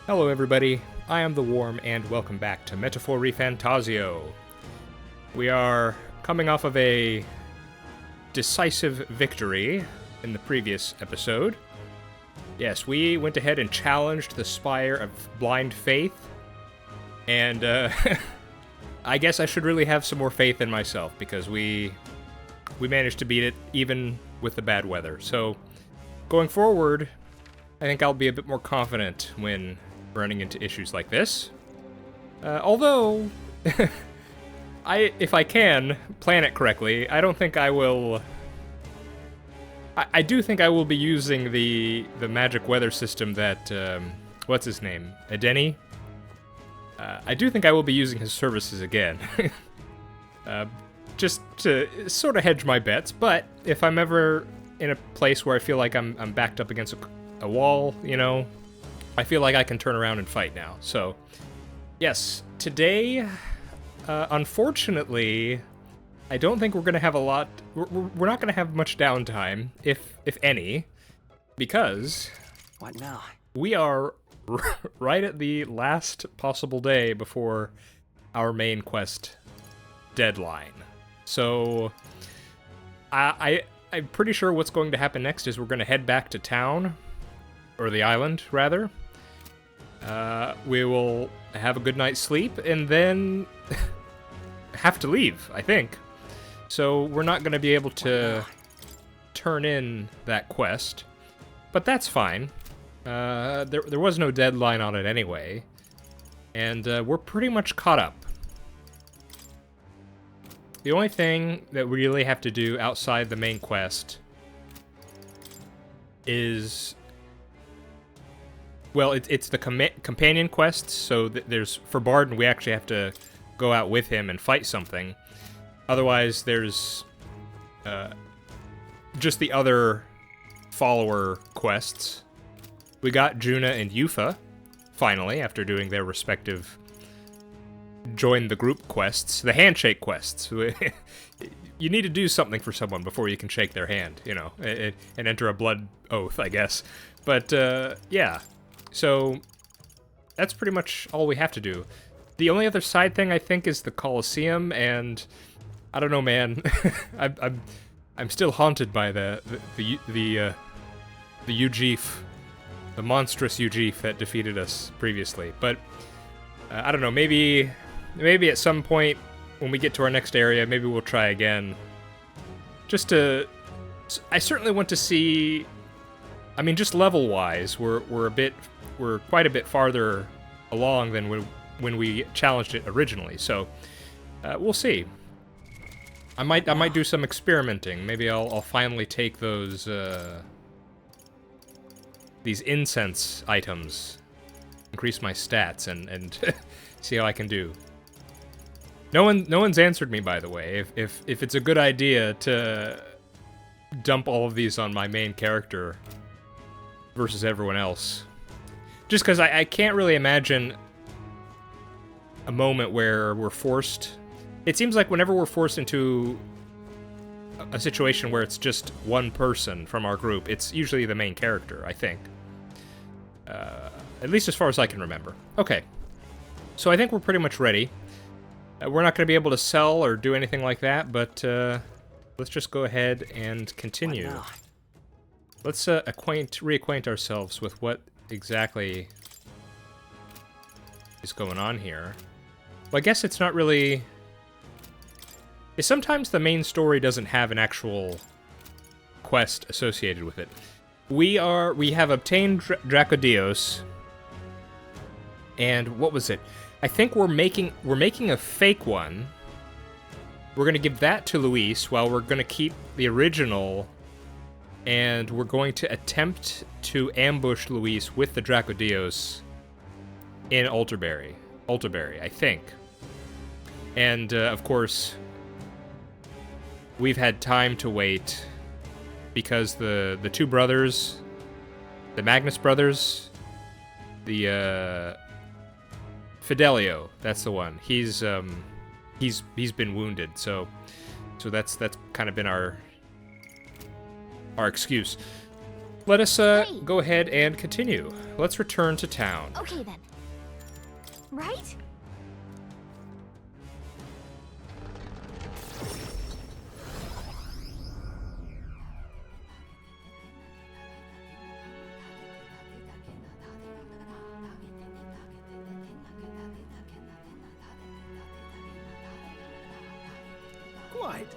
Hello everybody, I am the Worm, and welcome back to Metaphor ReFantazio. We are coming off of a decisive victory in the previous episode. Yes, we went ahead and challenged the Spire of Blind Faith, and I guess I should really have some more faith in myself, because we managed to beat it even with the bad weather. So, going forward, I think I'll be a bit more confident when running into issues like this. Although, if I can plan it correctly, I don't think I will. I do think I will be using the magic weather system that what's his name, Edeni. I do think I will be using his services again, just to sort of hedge my bets. But if I'm ever in a place where I feel like I'm backed up against a wall, you know, I feel like I can turn around and fight now. So, yes, today, unfortunately, I don't think we're going to have a lot. We're not going to have much downtime, if any, because What now? we are right at the last possible day before our main quest deadline. So, I'm pretty sure what's going to happen next is we're going to head back to town, or the island, rather. We will have a good night's sleep, and then have to leave, I think. So we're not going to be able to turn in that quest, but that's fine. There was no deadline on it anyway, and we're pretty much caught up. The only thing that we really have to do outside the main quest is... well, it's the companion quests, so there's... for Barden, we actually have to go out with him and fight something. Otherwise, there's just the other follower quests. We got Juna and Yufa, finally, after doing their respective join the group quests, the handshake quests. You need to do something for someone before you can shake their hand, you know, and enter a blood oath, I guess. But, yeah. So, that's pretty much all we have to do. The only other side thing, I think, is the Colosseum, and I don't know, man. I'm still haunted by the Ujif, the monstrous Ujif that defeated us previously. But I don't know. Maybe at some point when we get to our next area, maybe we'll try again. Just to, I certainly want to see. I mean, just level-wise, we're quite a bit farther along than when we challenged it originally. So we'll see. I might do some experimenting. Maybe I'll finally take those these incense items, increase my stats, and see how I can do. No one's answered me, by the way. If it's a good idea to dump all of these on my main character versus everyone else. Just because I can't really imagine a moment where we're forced... It seems like whenever we're forced into a situation where it's just one person from our group, it's usually the main character, I think. At least as far as I can remember. Okay. So I think we're pretty much ready. We're not going to be able to sell or do anything like that, but let's just go ahead and continue. Let's reacquaint ourselves with what exactly is going on here. Well, I guess it's not really... Sometimes the main story doesn't have an actual quest associated with it. We have obtained Dracodios, and what was it? I think we're making a fake one. We're gonna give that to Luis while we're gonna keep the original, and we're going to attempt to ambush Luis with the Dracodios in Alterberry, I think. And of course, we've had time to wait because the two brothers, the Magnus brothers, the Fidelio, that's the one. He's been wounded, so that's kind of been our excuse. Let us go ahead and continue. Let's return to town. Okay then. Right? Quite.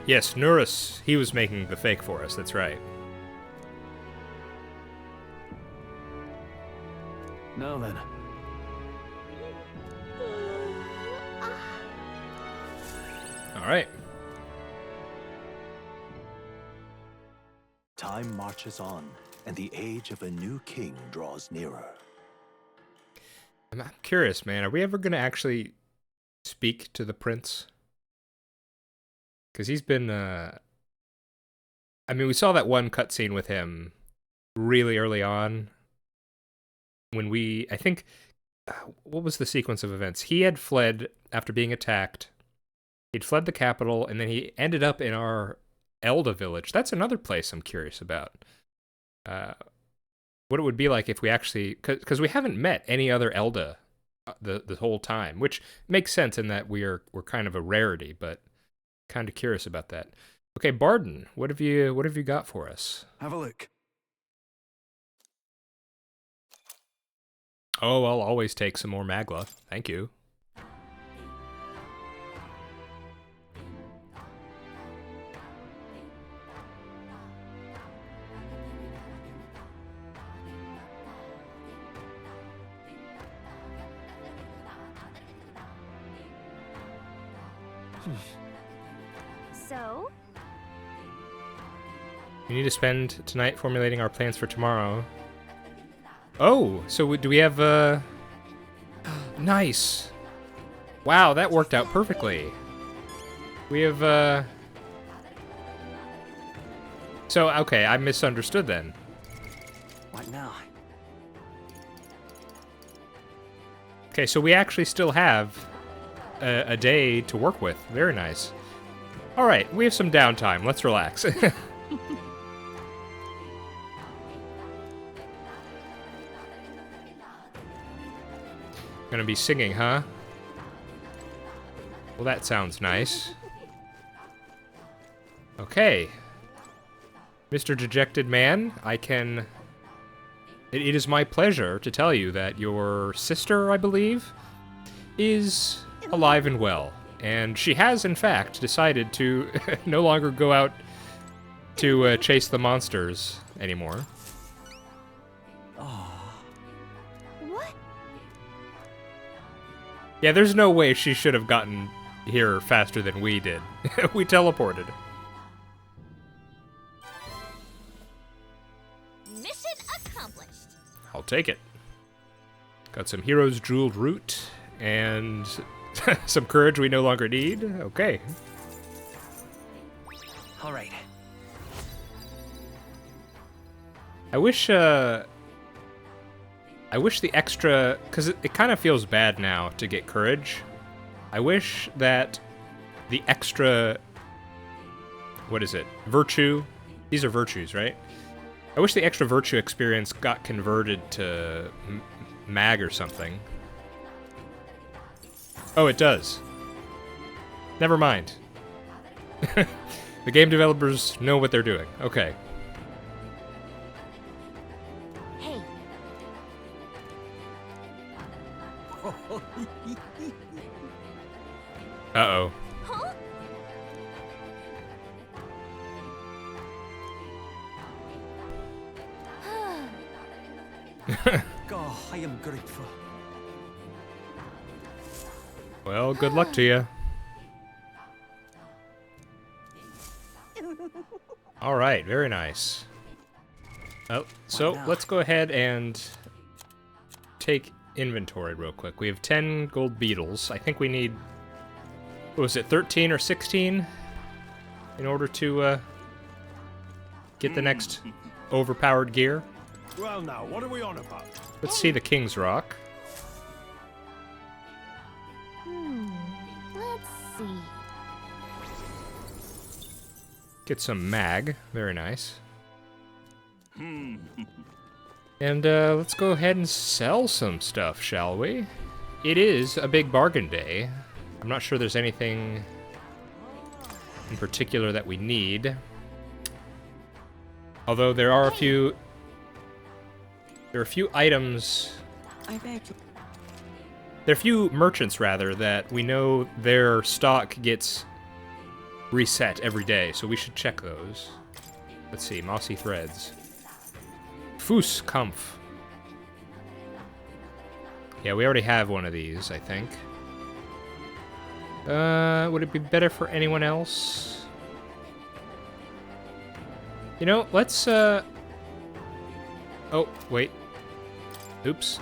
Yes, Nurus, he was making the fake for us, that's right. Now then. Alright. Time marches on, and the age of a new king draws nearer. I'm curious, man. Are we ever going to actually speak to the prince? Because he's been, I mean, we saw that one cutscene with him really early on. When I think, what was the sequence of events? He had fled after being attacked. He'd fled the capital, and then he ended up in our Elda village. That's another place I'm curious about. What it would be like if we actually, because we haven't met any other Elda the whole time, which makes sense in that we're kind of a rarity, but kind of curious about that. Okay, Barden, what have you got for us? Have a look. Oh, I'll always take some more Magla. Thank you. So? We need to spend tonight formulating our plans for tomorrow. Oh, so do we have, nice. Wow, that worked out perfectly. We have, So, okay, I misunderstood then. What now? Okay, so we actually still have a day to work with. Very nice. All right, we have some downtime. Let's relax. Gonna be singing, huh? Well, that sounds nice. Okay. Mr. Dejected Man, it is my pleasure to tell you that your sister, I believe, is alive and well. And she has, in fact, decided to no longer go out to chase the monsters anymore. What? Yeah, there's no way she should have gotten here faster than we did. We teleported. Mission accomplished. I'll take it. Got some Hero's Jeweled Root and some courage we no longer need. Okay. All right. I wish the extra, because it kind of feels bad now to get courage. I wish that the extra, what is it? Virtue. These are virtues, right? I wish the extra virtue experience got converted to mag or something. Oh, it does. Never mind. The game developers know what they're doing. Okay. Hey. Uh-oh. Huh? God, I am grateful. Well, good luck to you. All right, very nice. Oh, so let's go ahead and take inventory real quick. We have 10 gold beetles. I think we need, what was it, 13 or 16 in order to get the next overpowered gear. Well, now, what are we on about? Let's see the King's Rock. Let's see. Get some mag. Very nice. And let's go ahead and sell some stuff, shall we? It is a big bargain day. I'm not sure there's anything in particular that we need. Although there are a few items. I beg you. There are a few merchants, rather, that we know their stock gets reset every day, so we should check those. Let's see, mossy threads. Fußkampf. Yeah, we already have one of these, I think. Would it be better for anyone else? You know, let's, Oh, wait. Oops.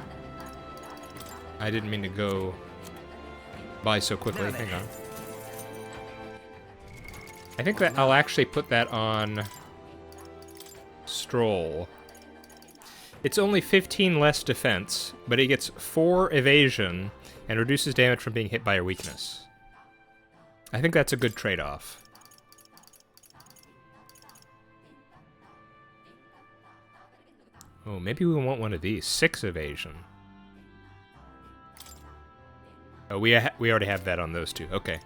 I didn't mean to go by so quickly. Hang on. I think that I'll actually put that on Stroll. It's only 15 less defense, but he gets 4 evasion and reduces damage from being hit by a weakness. I think that's a good trade-off. Oh, maybe we want one of these. 6 evasion. Oh, we already have that on those two. Okay.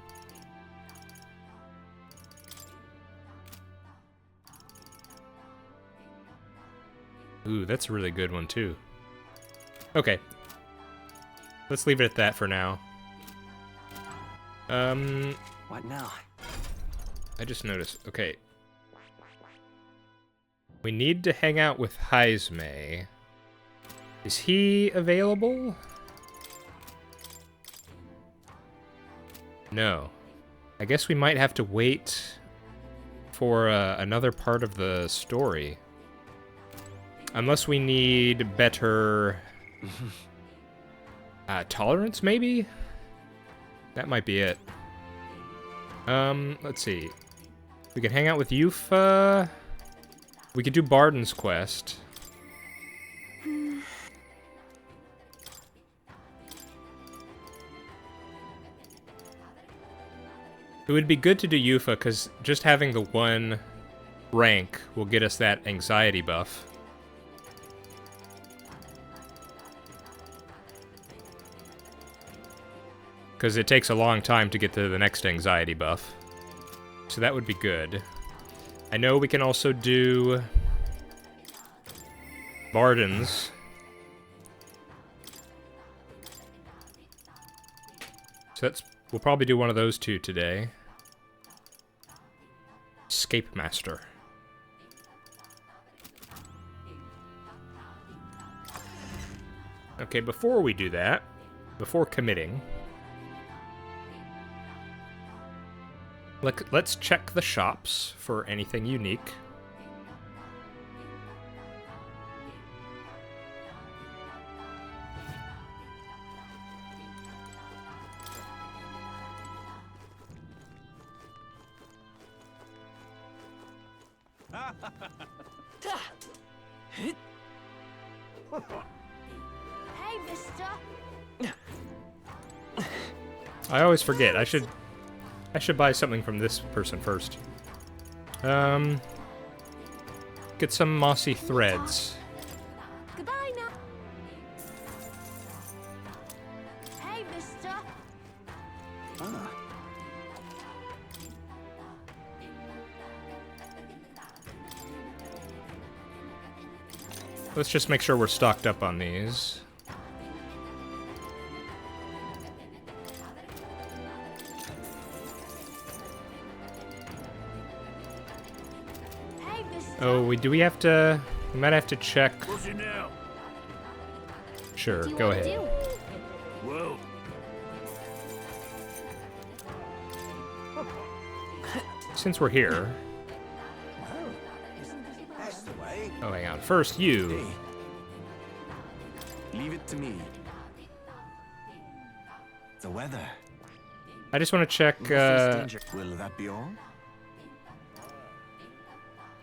Ooh, that's a really good one, too. Okay. Let's leave it at that for now. What now? I just noticed. Okay. We need to hang out with Heisme. Is he available? No. I guess we might have to wait for another part of the story. Unless we need better tolerance, maybe? That might be it. Let's see. We can hang out with Yufa. We could do Barden's quest. It would be good to do Yufa, because just having the 1 rank will get us that anxiety buff. Because it takes a long time to get to the next anxiety buff. So that would be good. I know we can also do Barden's. So we'll probably do one of those 2 today. Escape Master. Okay, before we do that, before committing, let's check the shops for anything unique. Hey, mister. I always forget. I should buy something from this person first. Get some mossy threads. Goodbye now. Hey, mister. Ah. Let's just make sure we're stocked up on these. Hey, mister. Oh, we have to... We might have to check... What's it now? Sure, What do you go wanna ahead. do? Whoa. Since we're here... That's the way. Oh, hang on. First, you. Hey. Leave it to me. The weather. I just want to check... Will that be all?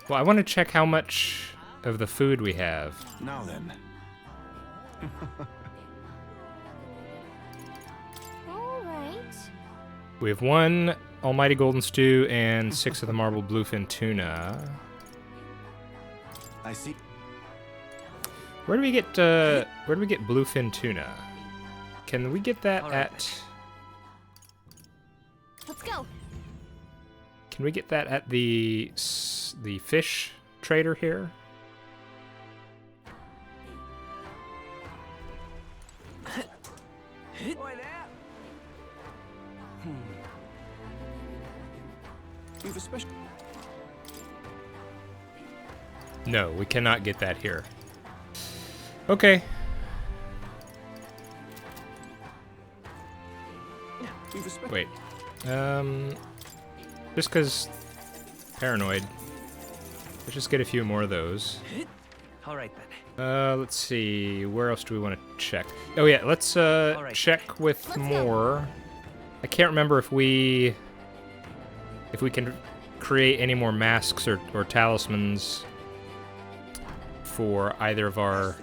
Well, I want to check how much of the food we have. Now then. All right. We have 1 almighty golden stew and 6 of the marbled bluefin tuna. I see. Where do we get bluefin tuna? Can we get that at? Let's go. Can we get that at the fish trader here? You've a special. No, we cannot get that here. Okay. Wait. Just because paranoid. Let's just get a few more of those. All right then. Let's see. Where else do we want to check? Oh yeah, let's check with Let's go. more. I can't remember if we can create any more masks or talismans for either of our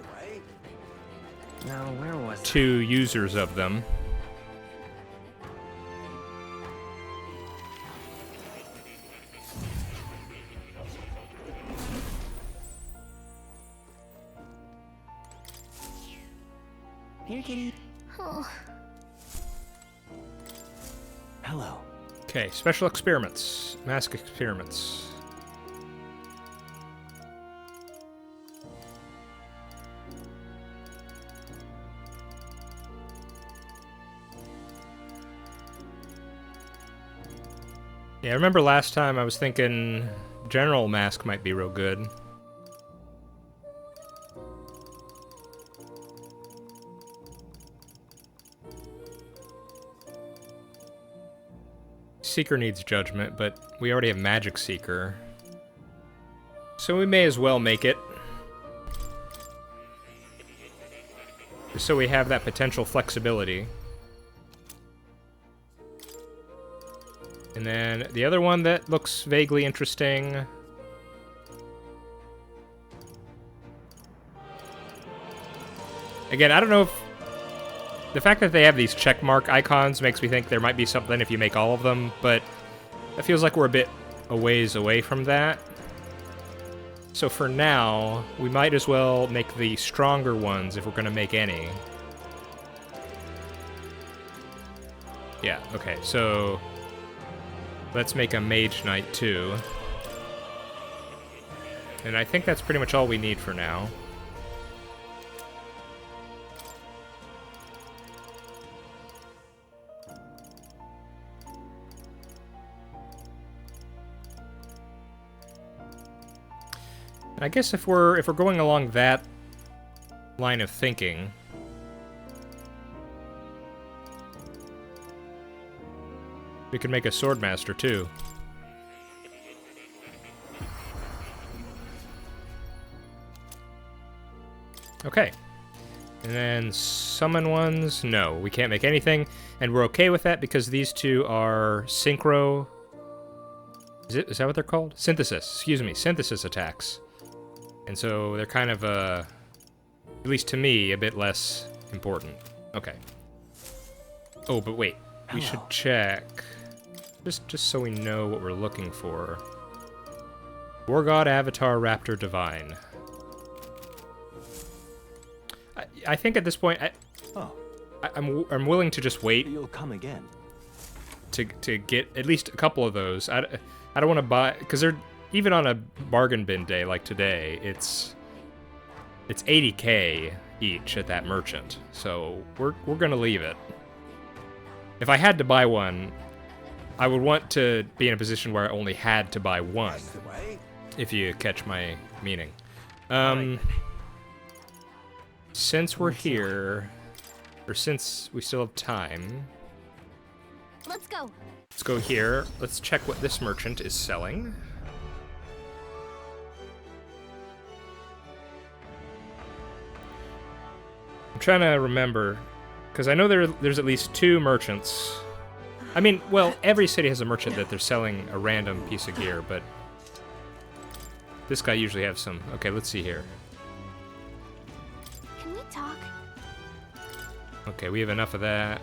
Now, where was I? 2 users of them. Here, kitty. Oh, Hello. Okay, special experiments. Mask experiments. Yeah, I remember last time I was thinking General Mask might be real good. Seeker needs judgment, but we already have Magic Seeker. So we may as well make it. Just so we have that potential flexibility. And then the other one that looks vaguely interesting. Again, I don't know if the fact that they have these checkmark icons makes me think there might be something if you make all of them, but it feels like we're a bit a ways away from that. So for now, we might as well make the stronger ones if we're going to make any. Yeah, okay, so let's make a Mage Knight too. And I think that's pretty much all we need for now. I guess if we're going along that line of thinking, we could make a Swordmaster too. Okay. And then summon ones? No, we can't make anything, and we're okay with that because these two are synchro. Is that what they're called? Synthesis. Excuse me, synthesis attacks. And so they're kind of, at least to me, a bit less important. Okay. Oh, but wait. We should check. Just so we know what we're looking for. War God, Avatar, Raptor, Divine. I think at this point, I'm willing to just wait You'll come again. to get at least a couple of those. I don't want to buy, because they're, even on a bargain bin day like today, it's 80k each at that merchant. So we're gonna leave it. If I had to buy one, I would want to be in a position where I only had to buy one. That's the way. If you catch my meaning. Since we're here, or since we still have time, let's go. let's go here. Let's check what this merchant is selling. I'm trying to remember, because I know there's at least 2 merchants. I mean, well, every city has a merchant that they're selling a random piece of gear, but this guy usually has some. Okay, let's see here. Can we talk? Okay, we have enough of that.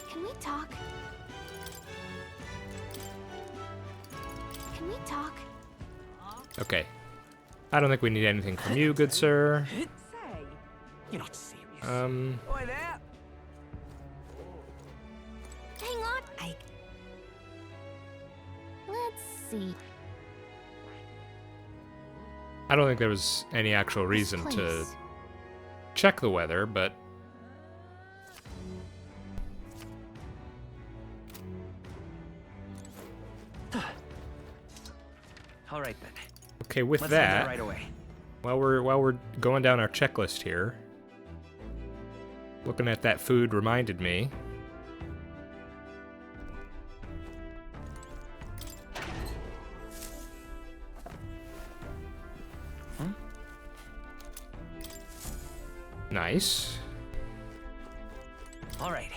Can we talk? Okay. I don't think we need anything from you, good sir. Say, you're not serious. Oi there. Hang on. Let's see. I don't think there was any actual reason to place. check the weather, but... All right then. Okay, with Let's head there that, right away. while we're going down our checklist here, looking at that food reminded me. Nice. All right.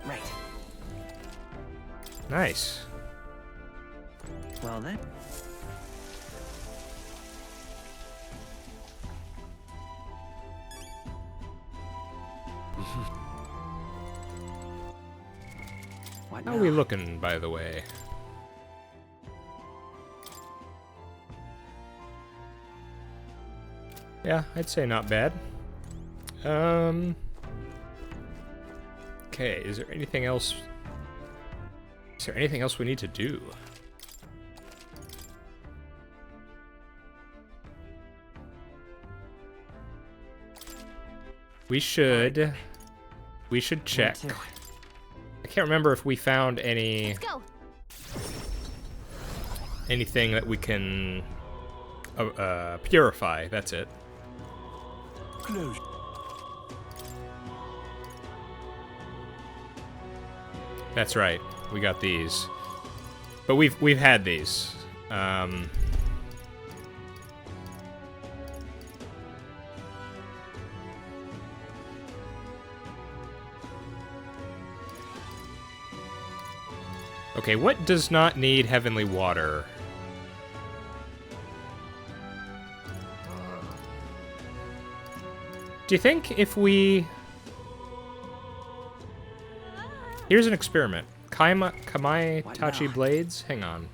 Right. Nice. Well then. What How now? are we looking, by the way? Yeah, I'd say not bad. Okay, is there anything else? Is there anything else we need to do? We should check. too. I can't remember if we found Let's go. anything that we can purify. That's it. Close. That's right. We got these, but we've had these. Okay, what does not need heavenly water? Do you think if we... Here's an experiment. Kamai What Tachi now? blades? Hang on.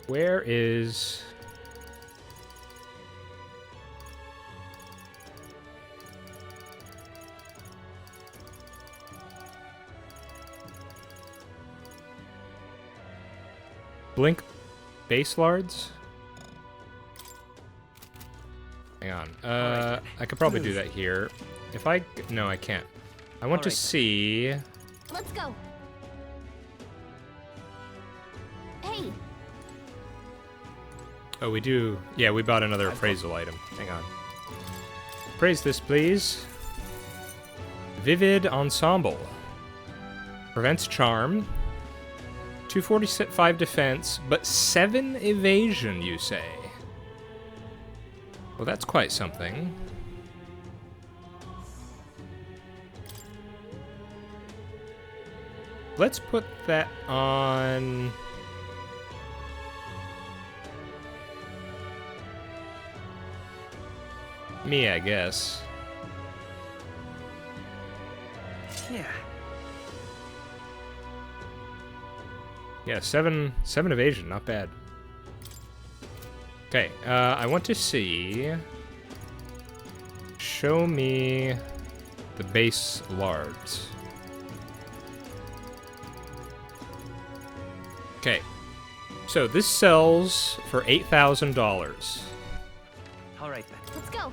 Where is... Blink base lards? Hang on. I could probably do that here. If I... No, I can't. I want to Alright. see... Let's go. Hey, Oh, we do... Yeah, we bought another appraisal item. Hang on. Appraise this, please. Vivid Ensemble. Prevents charm. 245 defense, but 7 evasion, you say? Well, that's quite something. Let's put that on... me, I guess. Yeah. Yeah, seven evasion, not bad. Okay, I want to see... Show me the base lards. Okay, so this sells for $8,000. All right then. let's go.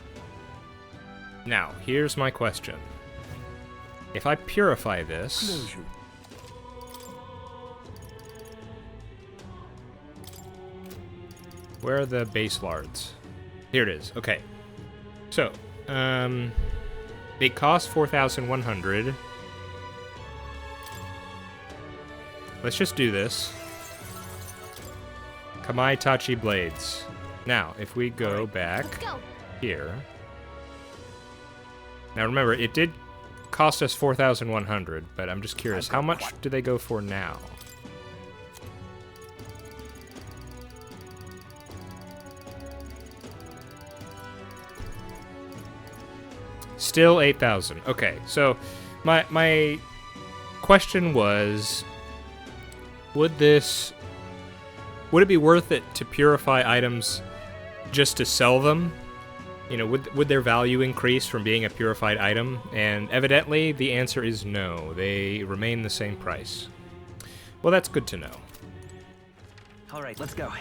Now, here's my question. If I purify this... Closure. Where are the base lards? Here it is. Okay. So, it costs 4,100. Let's just do this. Kamai Tachi blades. Now, if we go back Let's go. here. Now remember, it did cost us 4,100, but I'm just curious, how much do they go for now? Still 8,000. Okay, so My question was, would it be worth it to purify items just to sell them? You know, would their value increase from being a purified item? And evidently, the answer is no. They remain the same price. Well, that's good to know. All right, let's go.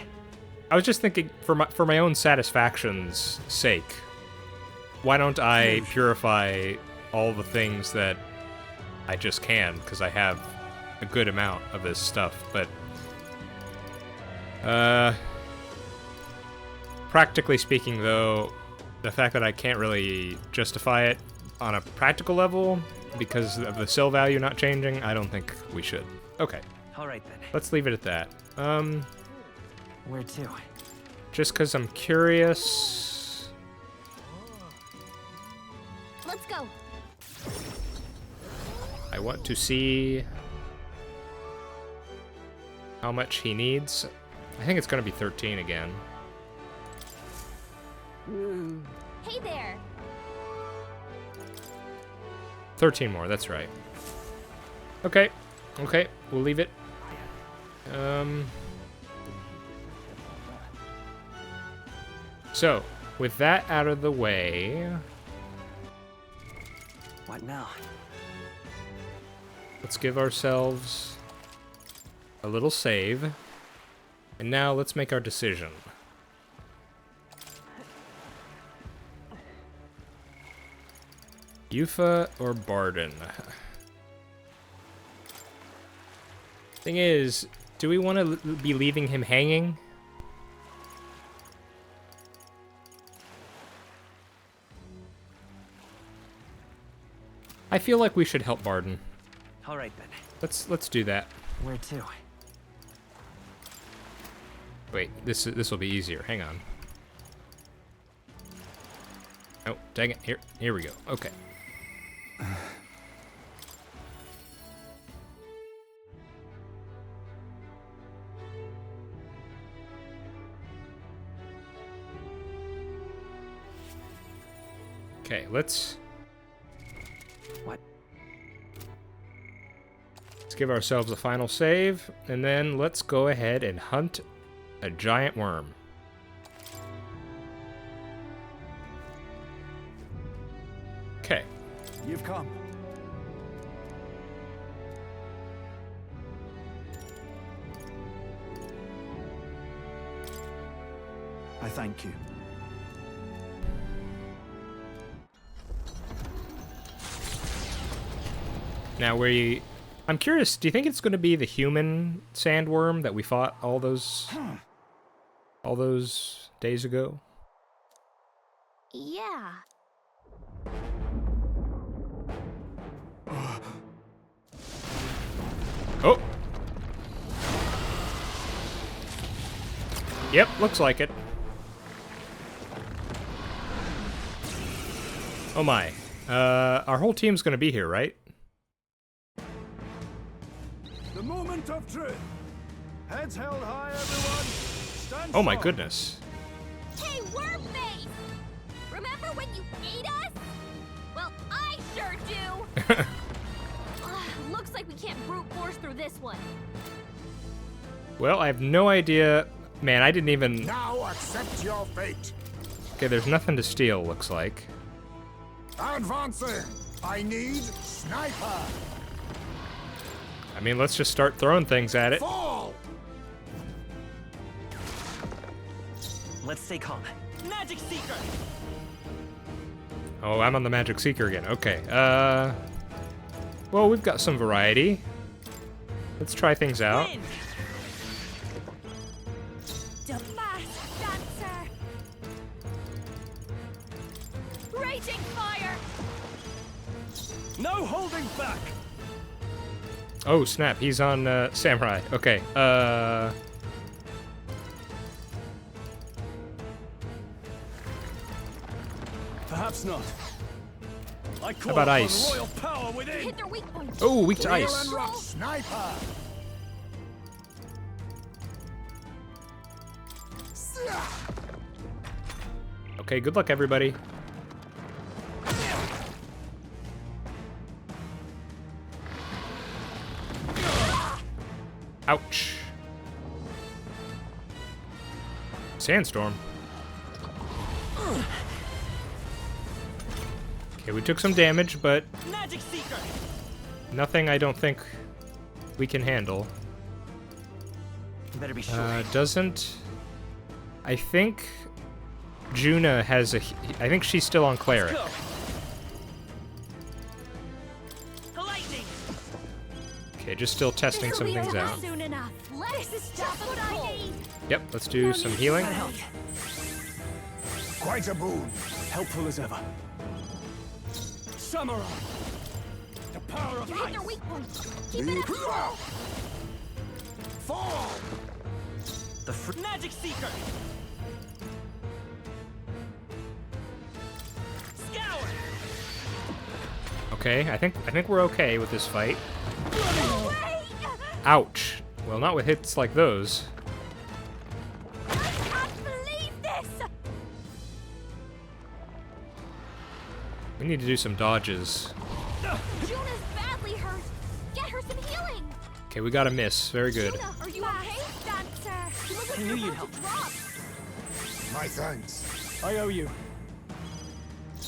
I was just thinking, for my own satisfaction's sake, why don't I purify all the things that I just can, because I have a good amount of this stuff, but... practically speaking, though, the fact that I can't really justify it on a practical level, because of the sell value not changing, I don't think we should. Okay. All right, then. Let's leave it at that. Where to? Just because I'm curious... Let's go. I want to see how much he needs. I think it's going to be 13 again. Hey there. 13 more, that's right. Okay, we'll leave it. So, with that out of the way, What now? let's give ourselves a little save. And now let's make our decision. Yufa or Barden? Thing is, do we want to be leaving him hanging? I feel like we should help Barden. All right, then. Let's do that. Where to? Wait, this will be easier. Hang on. Oh, dang it. Here we go. Okay. Okay, let's What? give ourselves a final save, and then let's go ahead and hunt a giant worm. Okay. You've come. I thank you. Now I'm curious, do you think it's going to be the human sandworm that we fought all those days ago? Yeah. Oh! Yep, looks like it. Oh my. Our whole team's gonna be here, right? The moment of truth. Heads held high, everyone. Stand Oh my strong. goodness. Hey, Wormface! Remember when you ate us? Well, I sure do. Looks like we can't brute force through this one. Well, I have no idea. Man, I didn't even... Now accept your fate. Okay, there's nothing to steal, looks like. Advancing. I need sniper. I mean, let's just start throwing things at it. Fall. Let's stay calm. Magic Seeker! Oh, I'm on the Magic Seeker again. Okay, well, we've got some variety. Let's try things out. Wind! Mask Dancer! Raging Fire! No holding back. Oh, snap, he's on, Samurai. Okay, Perhaps not. I call about upon ice? royal power within. Hit their weak point. Oh, weak to Clear ice. and rock. Sniper. Okay, good luck, everybody. Ouch. Sandstorm. Okay, we took some damage, but Magic Seeker. nothing I don't think we can handle. Better be sure. Doesn't... I think Juna has a... I think she's still on Cleric. Go. Lightning. Okay, just still testing some things out. Soon enough. This is just what I need. Yep, let's do some healing. That helped. Quite a boon. Helpful as ever. Samurai. The power of You hit ice. their weak point. Keep it up. Fall! The Magic Seeker. Scour. Okay, I think we're okay with this fight. No way! Ouch. Well, not with hits like those. I can't believe this! We need to do some dodges. Juna's badly hurt. Get her some healing. Okay, we got a miss. Very good. Juna, are you okay? Dancer. You look like I knew you're you'd about help. to drop. My thanks. I owe you.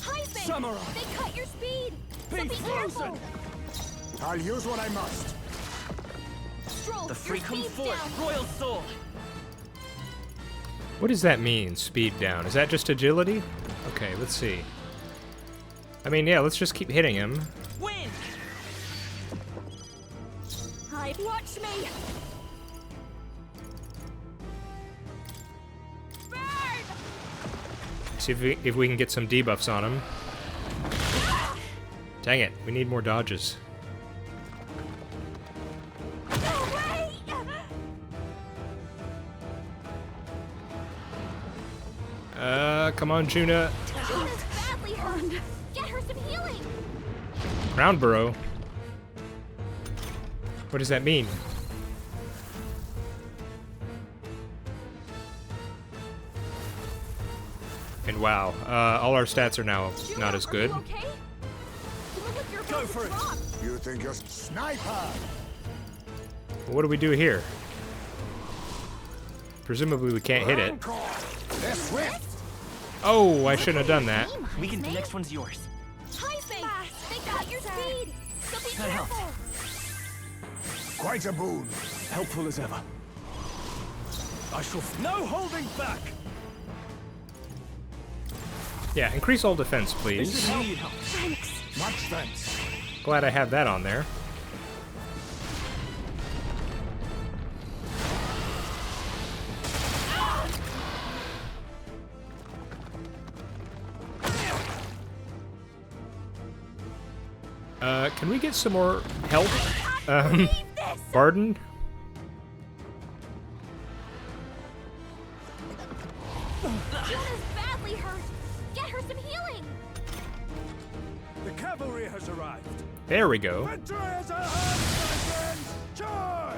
Hyphen! Samurai. They cut your speed. So Be be frozen. careful. I'll use what I must. Stroll, The free your come speed's forth. down. Royal Soul. What does that mean, speed down? Is that just agility? Okay, let's see. I mean, yeah, let's just keep hitting him. Wind. Watch me. Burn! See if we can get some debuffs on him. Dang it, we need more dodges. No way! Come on, Juna. Juna's badly hurt. Get her some healing. Crown Burrow. What does that mean? And wow, all our stats are now Juna, not as good. Are you okay? You look like you're Go about for to it. drop. You think you're sniper? What do we do here? Presumably we can't hit it. Encore. They're swift. Oh, I shouldn't have done that. We can. The next one's yours. Hyphen! They cut your speed. So be That helped. careful. Quite a boon. Helpful as ever. I shall. No holding back. Yeah, increase all defense, This please. is how you help. Thanks. Much thanks. Glad I have that on there. Can we get some more help? Believe this. Barden? Juna's badly hurt. Get her some healing. The cavalry has arrived. There we go. Victory is at hand, my friends. Charge!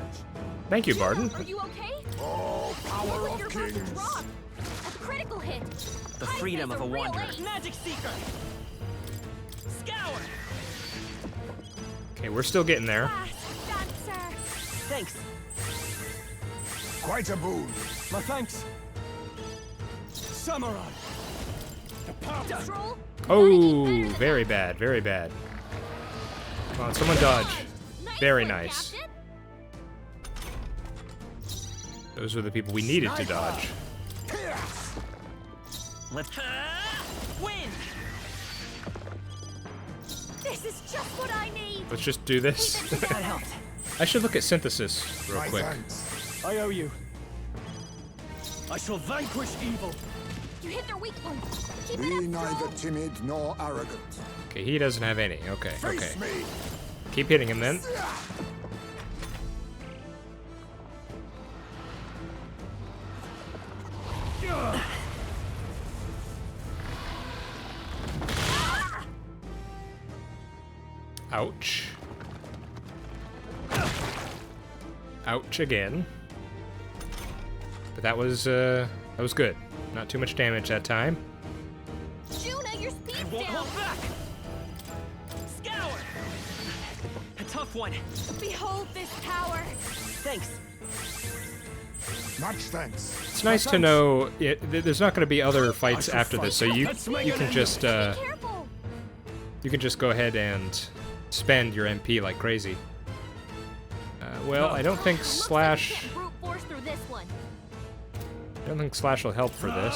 Thank you, Barden. Juna, are you okay? Oh, You power look like of you're about to kings. drop. A critical hit. The Hyphen's freedom of a real wanderer. ace. Magic Seeker. Scour. Okay, we're still getting there. Fast dancer. Thanks. Quite a boon. My thanks. Samurai. The power. Stroll. Oh, very bad, very bad. Come on, someone dodge. Very one, nice. Captain. Those were the people we needed to Sniper. dodge. Pierce. Let's. Wind. This is just what I need. Let's just do this. That helped. I should look at synthesis real My quick. thanks. I owe you. I shall vanquish evil. You hit their weak point. Keep Be it up, neither Stroll. timid nor arrogant. Okay, he doesn't have any. Okay, okay. Face me. Keep hitting him then. Ouch. Ouch again. But that was good. Not too much damage that time. Juna, your speed's Won't down. hold back. Scour. A tough rough one. Behold this power. Thanks. Much thanks. It's nice to know there's not going to be other fights shall after fight. this, so you Let's make you an can end just Careful. you can just go ahead and spend your MP like crazy. Well, I don't think Looks like we Slash. can't brute force through this one. I don't think Slash will help for this.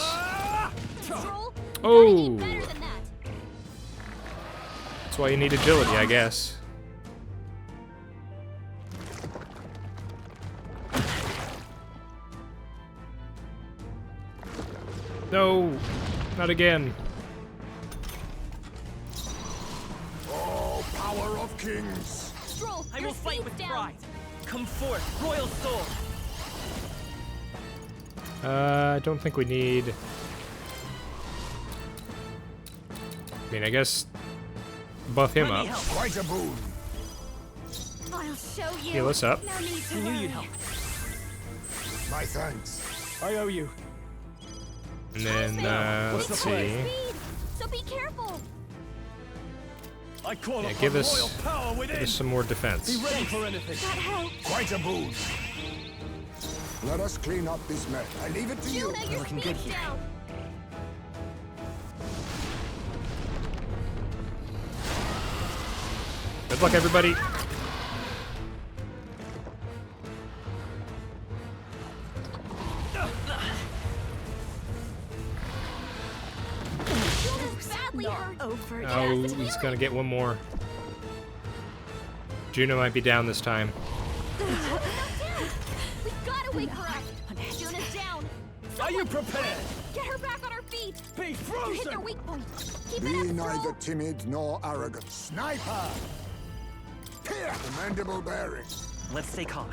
Stroll, you Oh. gotta eat better than that. That's why you need agility, I guess. No, not again. Oh, power of kings. Stroll, I your will fight speed's with down. pride. Come forth, royal soul. I don't think we need. I mean, I guess buff him Let up. me help. Quite a boon. I'll show you. Heal us up. No need to I knew worry. you'd help. My thanks. I owe you. And then, What's let's the play? see. Speed, so be careful. I call Yeah, upon give us- royal power Give within. us some more Be defense. ready for anything. That helps. Quite a boon. Let us clean up this mess. I leave it to you. Juna, your looking good speed's here. down. Good luck, everybody. Juna's badly hurt. Over. Oh, he's gonna get one more. Juno might be down this time. We gotta wake her up. Juna's down. Are you prepared? Get her back on her feet. Be You hit their frozen. weak point. Keep Be it up, neither Stroll. timid nor arrogant. Sniper! Here! Commendable bearing. Let's stay calm.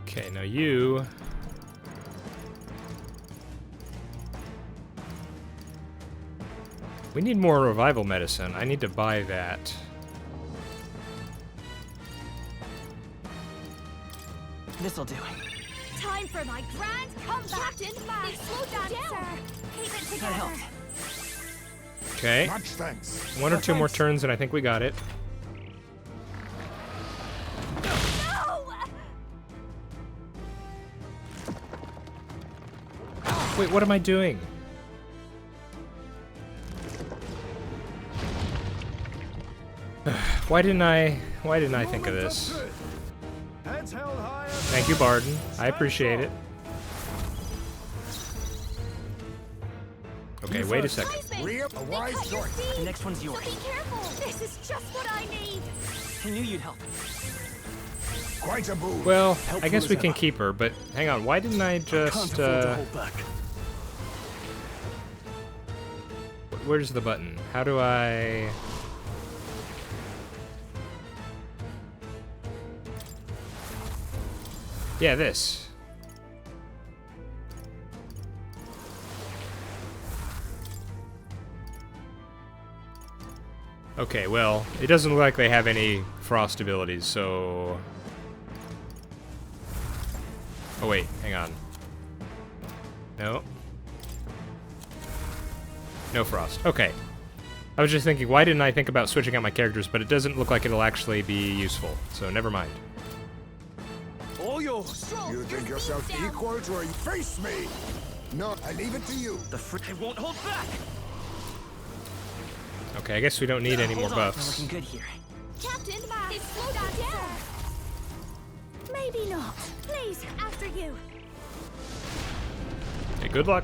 Okay, now you. We need more revival medicine. I need to buy that. This'll do. Time for my grand comeback. Captain, they slowed down. Keep it That together. helped. Okay, Much thanks. one or two more turns and I think we got it. No! Wait, what am I doing? Why didn't I think of this? Heads held high. Thank you, Barden. I appreciate it. Okay, wait a second. Heisman, Real, a they wise cut your choice. feet. The next one's So yours. be careful. This is just what I need. I knew you'd help. Quite a boon. Well, I Helpful guess as we can ever. keep her, but hang on, why didn't I Can't just, afford to hold back. where's the button? How do I... Yeah, this. Okay, well, it doesn't look like they have any frost abilities, so... Oh wait, hang on. No. No frost. Okay. I was just thinking, why didn't I think about switching out my characters, but it doesn't look like it'll actually be useful, so never mind. All yours. Stroll, You your think speed's yourself down. equal to a... Face me! No, I leave it to you. The I won't hold back. Okay, I guess we don't need any more Hold on, we're buffs. looking good here. Captain, they slowed down. Maybe not. Please, after you. Okay, good luck.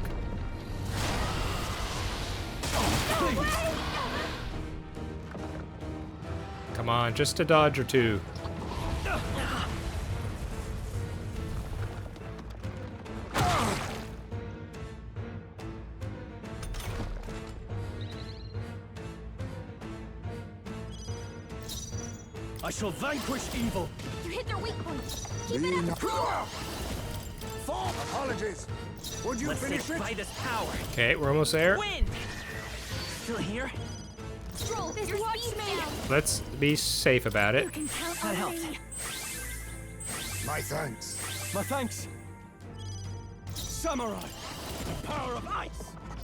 No way! Come on, just a dodge or two. I shall vanquish evil. You hit their weak point. Keep Be it no- up, Stroll. Form apologies. Would you Let's finish sit it? by this power. Okay, we're almost there. Wind! Still here? Stroll, your speed's down. Let's be safe about it. You can count That on helped. me. My thanks. My thanks. Samurai. The power of ice.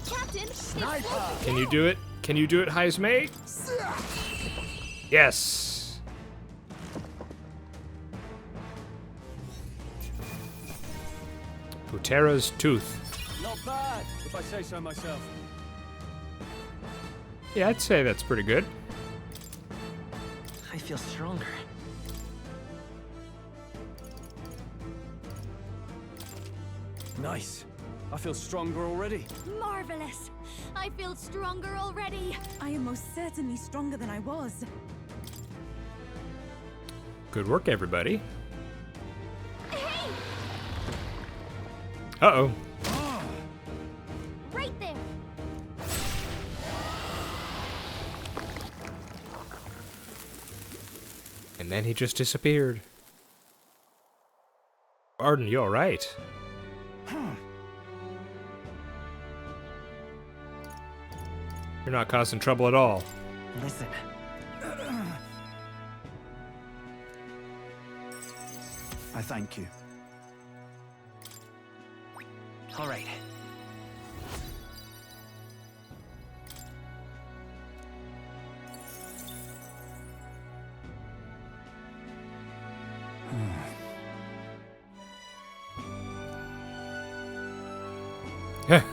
Captain, they Sniper. slowed Can you do it? Can you do it, Heismay? Yes. Butera's tooth. Not bad, if I say so myself. Yeah, I'd say that's pretty good. I feel stronger. Nice. I feel stronger already. Marvelous. I feel stronger already. I am most certainly stronger than I was. Good work, everybody. Hey! Uh-oh. Right there. And then he just disappeared. Arden, you alright? You're not causing trouble at all. Listen. I thank you. All right.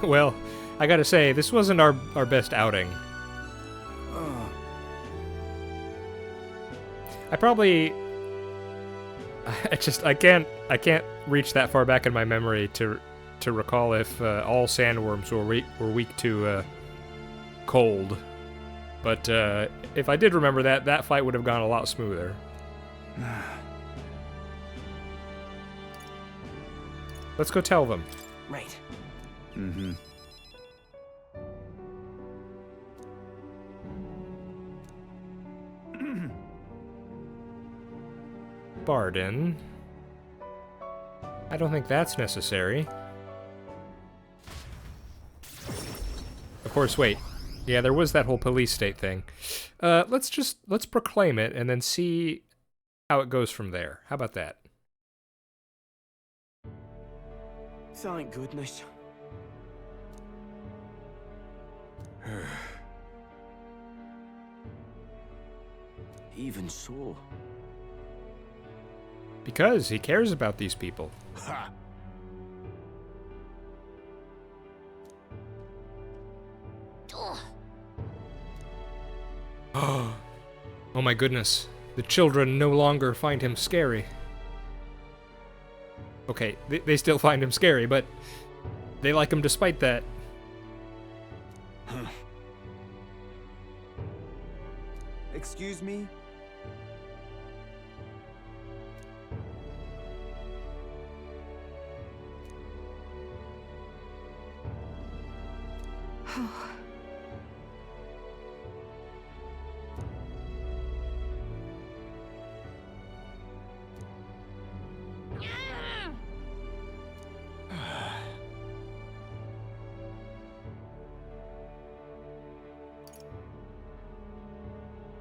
Well, I gotta say, this wasn't our best outing. I probably... I can't reach that far back in my memory to recall if all sandworms were weak to cold. But if I did remember that, that fight would have gone a lot smoother. Let's go tell them. Right. Mm-hmm. Barden. I don't think that's necessary. Of course, wait. Yeah, there was that whole police state thing. Let's proclaim it and then see how it goes from there. How about that? Thank goodness. Even so. Because he cares about these people. Ha! Oh my goodness. The children no longer find him scary. Okay, they still find him scary, but they like him despite that. Excuse me?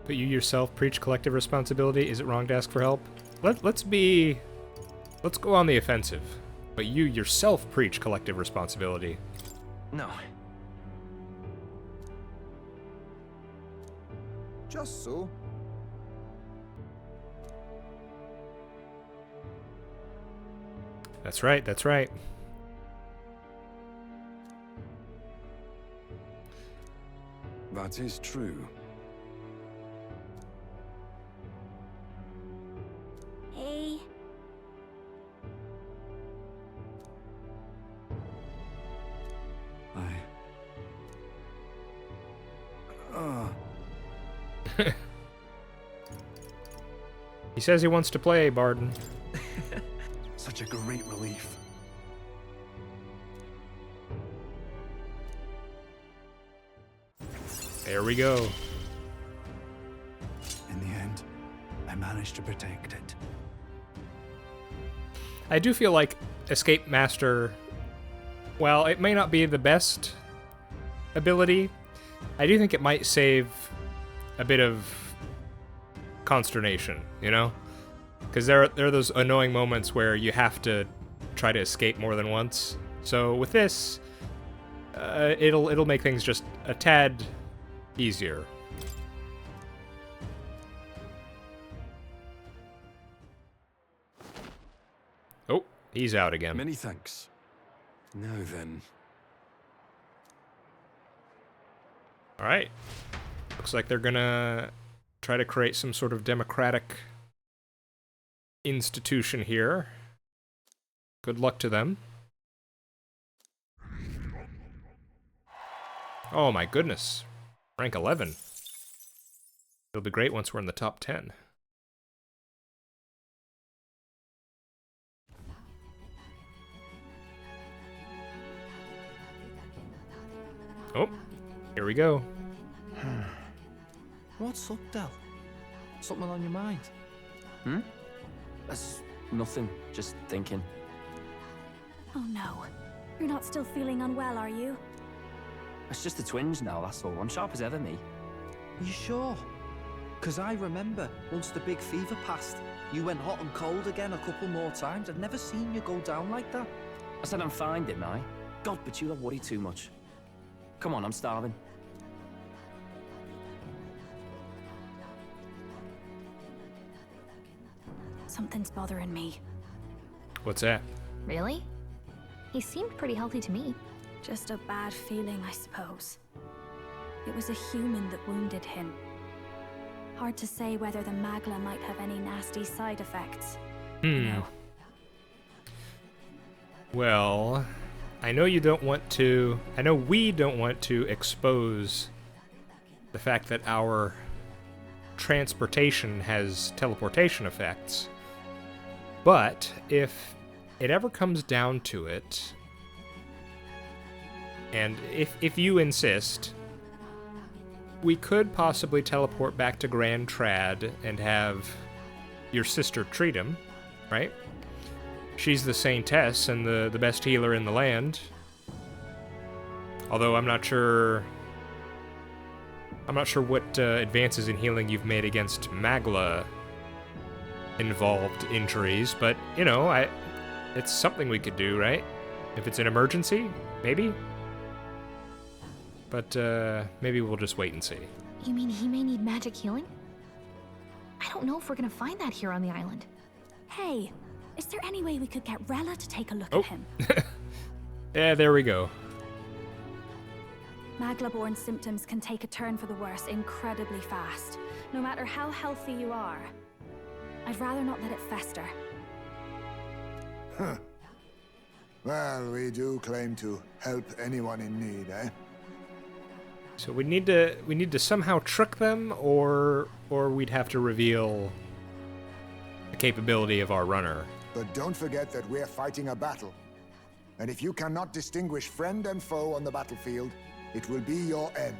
But you yourself preach collective responsibility. Is it wrong to ask for help? Let's go on the offensive. But you yourself preach collective responsibility. No. Just so. That's right, that's right. That is true. Hey. He says he wants to play, Barden. Such a great relief. There we go. In the end, I managed to protect it. I do feel like Escape Master, while it may not be the best ability, I do think it might save a bit of consternation, you know? Because there are those annoying moments where you have to try to escape more than once. So with this, it'll make things just a tad easier. Oh, he's out again. Many thanks. Now then. Alright. Looks like they're gonna try to create some sort of democratic institution here. Good luck to them. Oh my goodness. Rank 11. It'll be great once we're in the top 10. Oh, here we go. What's up, Del? Something on your mind? That's nothing. Just thinking. Oh no. You're not still feeling unwell, are you? It's just the twinge now, that's all. I'm sharp as ever, me. Are you sure? Because I remember once the big fever passed, you went hot and cold again a couple more times. I've never seen you go down like that. I said I'm fine, didn't I? God, but you don't worry too much. Come on, I'm starving. Something's bothering me. What's that? Really? He seemed pretty healthy to me. Just a bad feeling, I suppose. It was a human that wounded him. Hard to say whether the Magla might have any nasty side effects. You know. Well, I know you don't want to... I know we don't want to expose the fact that our transportation has teleportation effects. But if it ever comes down to it, and if you insist, we could possibly teleport back to Grand Trad and have your sister treat him, right? She's the Saintess and the best healer in the land. Although I'm not sure what advances in healing you've made against Magla involved injuries, but you know, it's something we could do, right? If it's an emergency, maybe. But maybe we'll just wait and see. You mean he may need magic healing? I don't know if we're gonna find that here on the island. Hey, is there any way we could get Rella to take a look Oh. at him? Yeah, there we go. Magla-born symptoms can take a turn for the worse incredibly fast, no matter how healthy you are. I'd rather not let it fester. Huh. Well, we do claim to help anyone in need, eh? So we need to somehow trick them, or we'd have to reveal the capability of our runner. But don't forget that we're fighting a battle. And if you cannot distinguish friend and foe on the battlefield, it will be your end.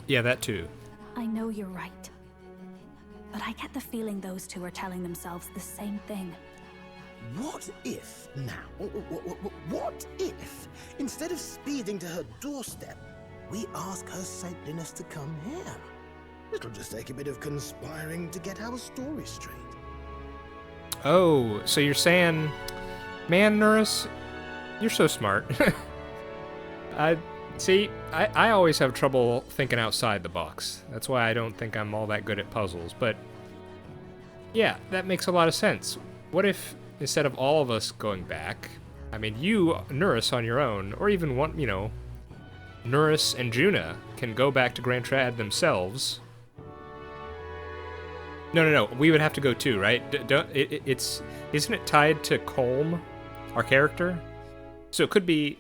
Yeah, that too. I know you're right. But I get the feeling those two are telling themselves the same thing. What if, now, what if, instead of speeding to her doorstep, we ask her saintliness to come here? It'll just take a bit of conspiring to get our story straight. Oh, so you're saying, man, Nurse, you're so smart. I always have trouble thinking outside the box. That's why I don't think I'm all that good at puzzles. But yeah, that makes a lot of sense. What if instead of all of us going back, I mean, you, Nurse, on your own, or even one, you know, Nurse and Juna can go back to Grand Trad themselves. No. We would have to go too, right? Isn't it tied to Colm, our character? So it could be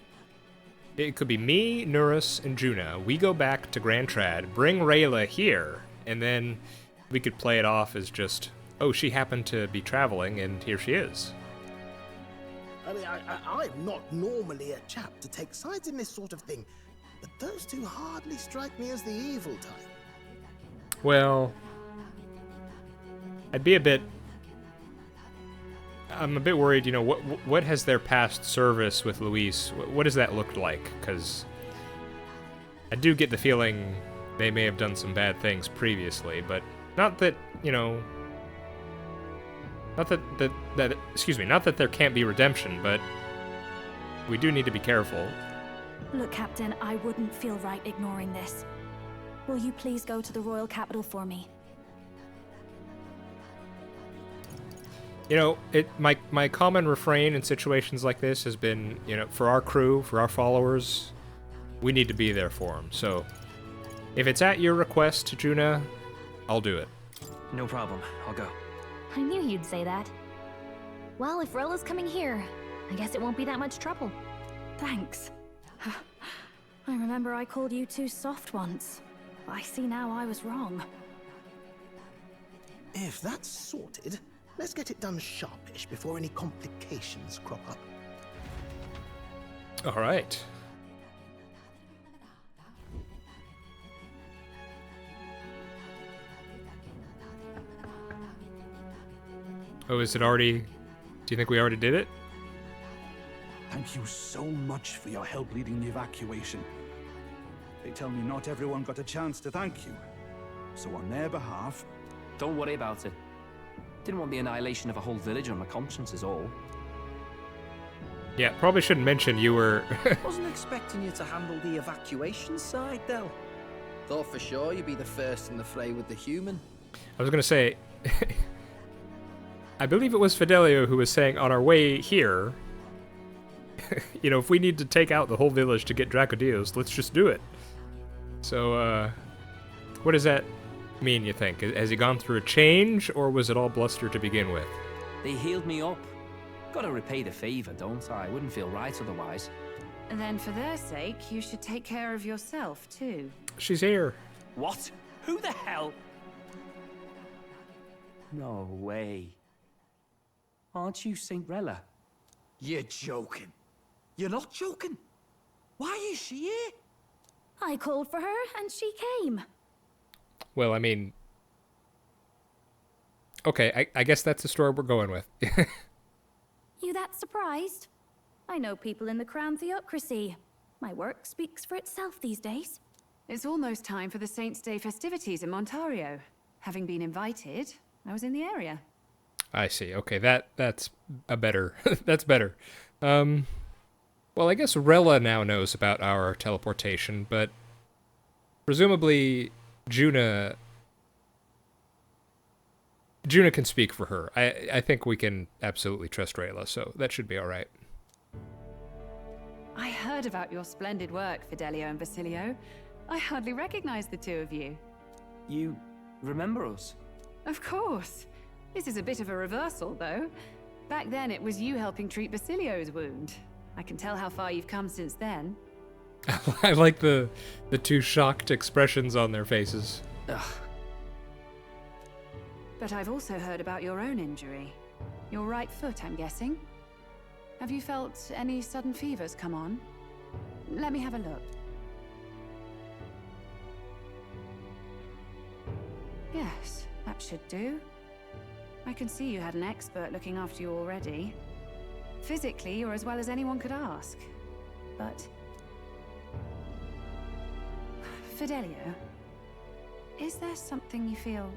me, Nurse, and Juna. We go back to Grand Trad, bring Rayla here, and then we could play it off as just, oh, she happened to be traveling, and here she is. I mean, I'm not normally a chap to take sides in this sort of thing, but those two hardly strike me as the evil type. Well, I'm a bit worried, you know, what has their past service with Luis, what does that look like? Because I do get the feeling they may have done some bad things previously, but not that, you know, not that there can't be redemption, but we do need to be careful. Look, Captain, I wouldn't feel right ignoring this. Will you please go to the royal capital for me? You know, my common refrain in situations like this has been, you know, for our crew, for our followers, we need to be there for them. So, if it's at your request, Juna, I'll do it. No problem. I'll go. I knew you'd say that. Well, if Rella's coming here, I guess it won't be that much trouble. Thanks. I remember I called you too soft once. I see now I was wrong. If that's sorted, let's get it done sharpish before any complications crop up. All right. Oh, is it already... Do you think we already did it? Thank you so much for your help leading the evacuation. They tell me not everyone got a chance to thank you. So on their behalf... Don't worry about it. Didn't want the annihilation of a whole village on my conscience is all. Yeah, probably shouldn't mention you were... Wasn't expecting you to handle the evacuation side, though. Thought for sure you'd be the first in the fray with the human. I was gonna say... I believe it was Fidelio who was saying on our way here, you know, if we need to take out the whole village to get Dracodios, let's just do it. So, what does that mean, you think? Has he gone through a change, or was it all bluster to begin with? They healed me up. Gotta repay the favor, don't I? Wouldn't feel right otherwise. And then for their sake, you should take care of yourself, too. She's here. What? Who the hell? No way. Aren't you Saint Rella? You're joking. You're not joking. Why is she here? I called for her, and she came. Well, I mean... Okay, I guess that's the story we're going with. You that surprised? I know people in the Crown Theocracy. My work speaks for itself these days. It's almost time for the Saints' Day festivities in Montario. Having been invited, I was in the area. I see. Okay, that's a better... that's better. Well, I guess Rella now knows about our teleportation, but presumably Juna can speak for her. I think we can absolutely trust Rella, so that should be all right. I heard about your splendid work, Fidelio and Basilio. I hardly recognize the two of you. You remember us? Of course. This is a bit of a reversal, though. Back then, it was you helping treat Basilio's wound. I can tell how far you've come since then. I like the two shocked expressions on their faces. Ugh. But I've also heard about your own injury. Your right foot, I'm guessing. Have you felt any sudden fevers come on? Let me have a look. Yes, that should do. I can see you had an expert looking after you already. Physically, you're as well as anyone could ask. But... Fidelio, is there something you feel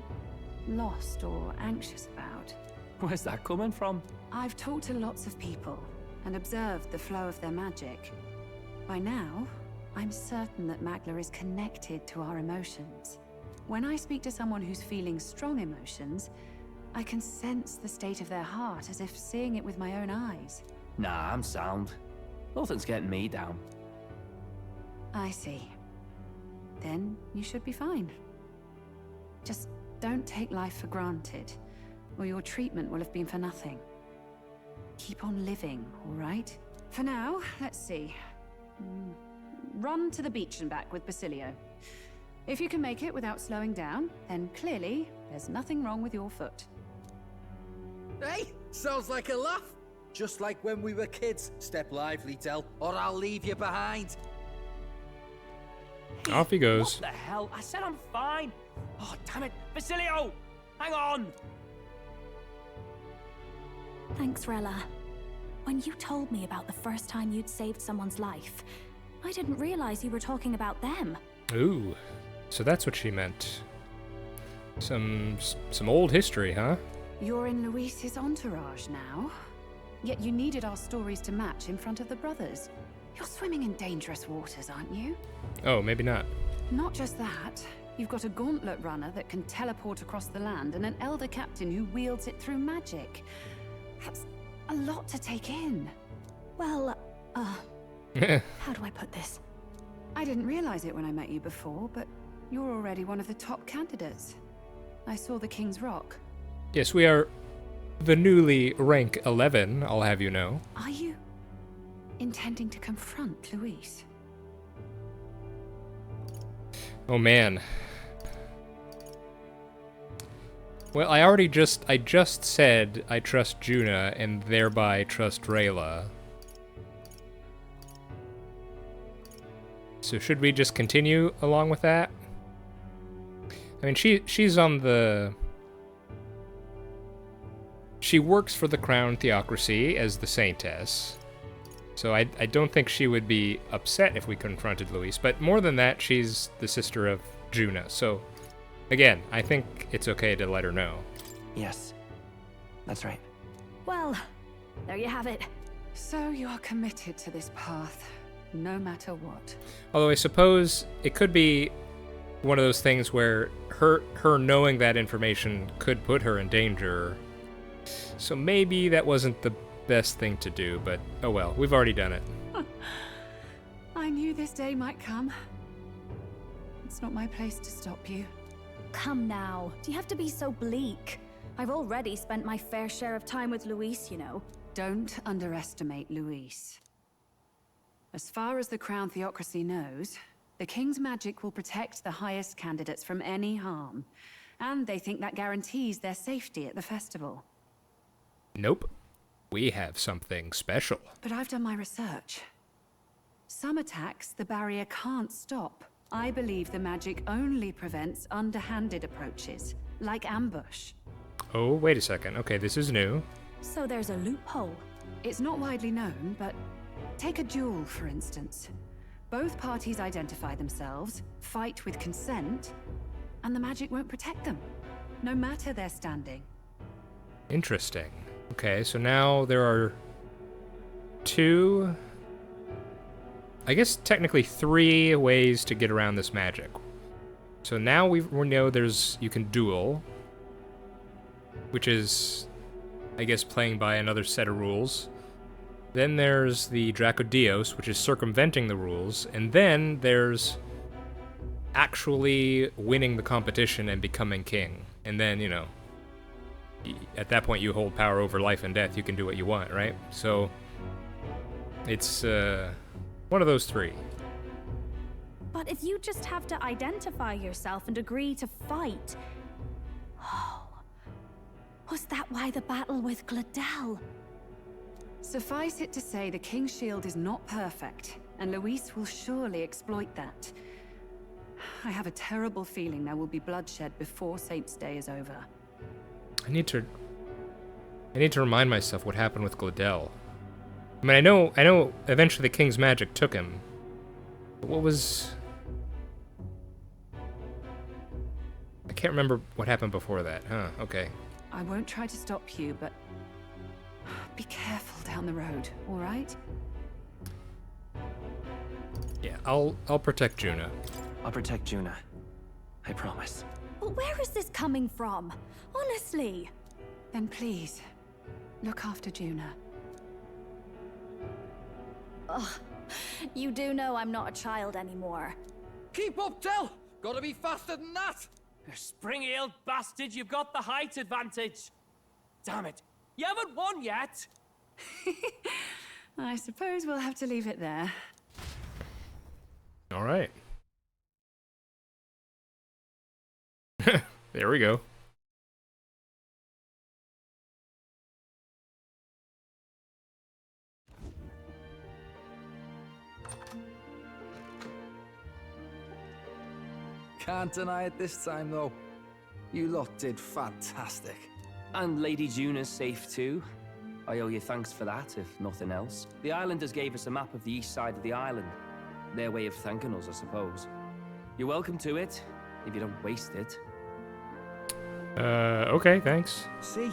lost or anxious about? Where's that coming from? I've talked to lots of people and observed the flow of their magic. By now, I'm certain that Magla is connected to our emotions. When I speak to someone who's feeling strong emotions, I can sense the state of their heart as if seeing it with my own eyes. Nah, I'm sound. Nothing's getting me down. I see. Then you should be fine. Just don't take life for granted, or your treatment will have been for nothing. Keep on living, all right? For now, let's see. Run to the beach and back with Basilio. If you can make it without slowing down, then clearly there's nothing wrong with your foot. Hey, sounds like a laugh. Just like when we were kids. Step lively, Del, or I'll leave you behind. Off he goes. What the hell? I said I'm fine. Oh, damn it. Basilio! Hang on! Thanks, Rella. When you told me about the first time you'd saved someone's life, I didn't realize you were talking about them. Ooh, so that's what she meant. Some old history, huh? You're in Luis's entourage now. Yet you needed our stories to match in front of the brothers. You're swimming in dangerous waters, aren't you? Oh, maybe not. Not just that. You've got a gauntlet runner that can teleport across the land and an elder captain who wields it through magic. That's a lot to take in. Well, how do I put this? I didn't realize it when I met you before, but you're already one of the top candidates. I saw the King's Rock. Yes, we are the newly rank 11, I'll have you know. Are you intending to confront Luis? Oh man. Well, I just said I trust Juna and thereby trust Rayla. So should we just continue along with that? I mean, she's on the... She works for the Crown Theocracy as the Saintess. So I don't think she would be upset if we confronted Luis. But more than that, she's the sister of Juna. So, again, I think it's okay to let her know. Yes, that's right. Well, there you have it. So you are committed to this path, no matter what. Although I suppose it could be one of those things where her knowing that information could put her in danger. So maybe that wasn't the best thing to do, but oh well, we've already done it. I knew this day might come. It's not my place to stop you. Come now, do you have to be so bleak? I've already spent my fair share of time with Luis, you know. Don't underestimate Luis. As far as the Crown Theocracy knows, the King's magic will protect the highest candidates from any harm. And they think that guarantees their safety at the festival. Nope. We have something special. But I've done my research. Some attacks the barrier can't stop. I believe the magic only prevents underhanded approaches, like ambush. Oh, wait a second. Okay, this is new. So there's a loophole. It's not widely known, but take a duel, for instance. Both parties identify themselves, fight with consent, and the magic won't protect them, no matter their standing. Interesting. Okay, so now there are two... I guess technically 3 ways to get around this magic. So now we know you can duel, which is, I guess, playing by another set of rules. Then there's the Dracodios, which is circumventing the rules, and then there's actually winning the competition and becoming king. And then, you know, at that point you hold power over life and death. You can do what you want, right? So it's one of those 3. But if you just have to identify yourself and agree to fight... Oh, was that why the battle with Gladel? Suffice it to say, the King's Shield is not perfect, and Luis will surely exploit that. I have a terrible feeling there will be bloodshed before Saint's Day is over. I need to remind myself what happened with Gladel. I mean, I know eventually the King's magic took him. But what was... I can't remember what happened before that. Huh, okay. I won't try to stop you, but be careful down the road, all right? Yeah, I'll protect Juna. I'll protect Juna. I promise. But where is this coming from? Honestly. Then please, look after Juna. Ugh, you do know I'm not a child anymore. Keep up, Tell! Gotta be faster than that! You spring-heeled bastard, you've got the height advantage. Damn it, you haven't won yet! I suppose we'll have to leave it there. All right. There we go. Can't deny it this time, though. You lot did fantastic. And Lady Juna's safe too. I owe you thanks for that, if nothing else. The islanders gave us a map of the east side of the island. Their way of thanking us, I suppose. You're welcome to it, if you don't waste it. Okay, thanks. See?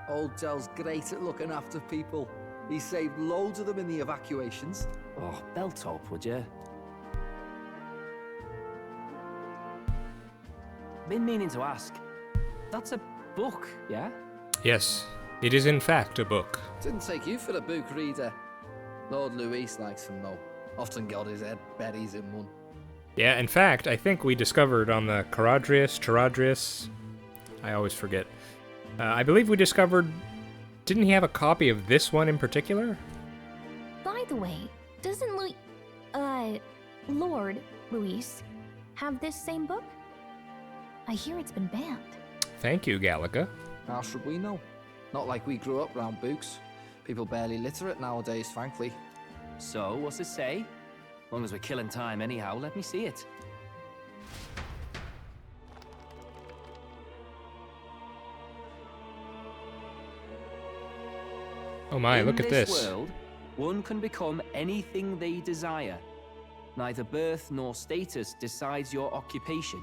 Old Dell's great at looking after people. He saved loads of them in the evacuations. Oh, belt up, would you? Been meaning to ask. That's a book, yeah? Yes. It is in fact a book. Didn't take you for a book reader. Lord Luis likes them though. Often got his head berries in one. Yeah, in fact, I think we discovered on the Charadrius, I always forget. I believe we discovered, didn't he have a copy of this one in particular? By the way, doesn't Lord Luis have this same book? I hear it's been banned. Thank you, Gallica. How should we know? Not like we grew up round books. People barely literate nowadays, frankly. So, what's it say? As long as we're killing time anyhow, let me see it. Oh my, look at this. In this world, one can become anything they desire. Neither birth nor status decides your occupation.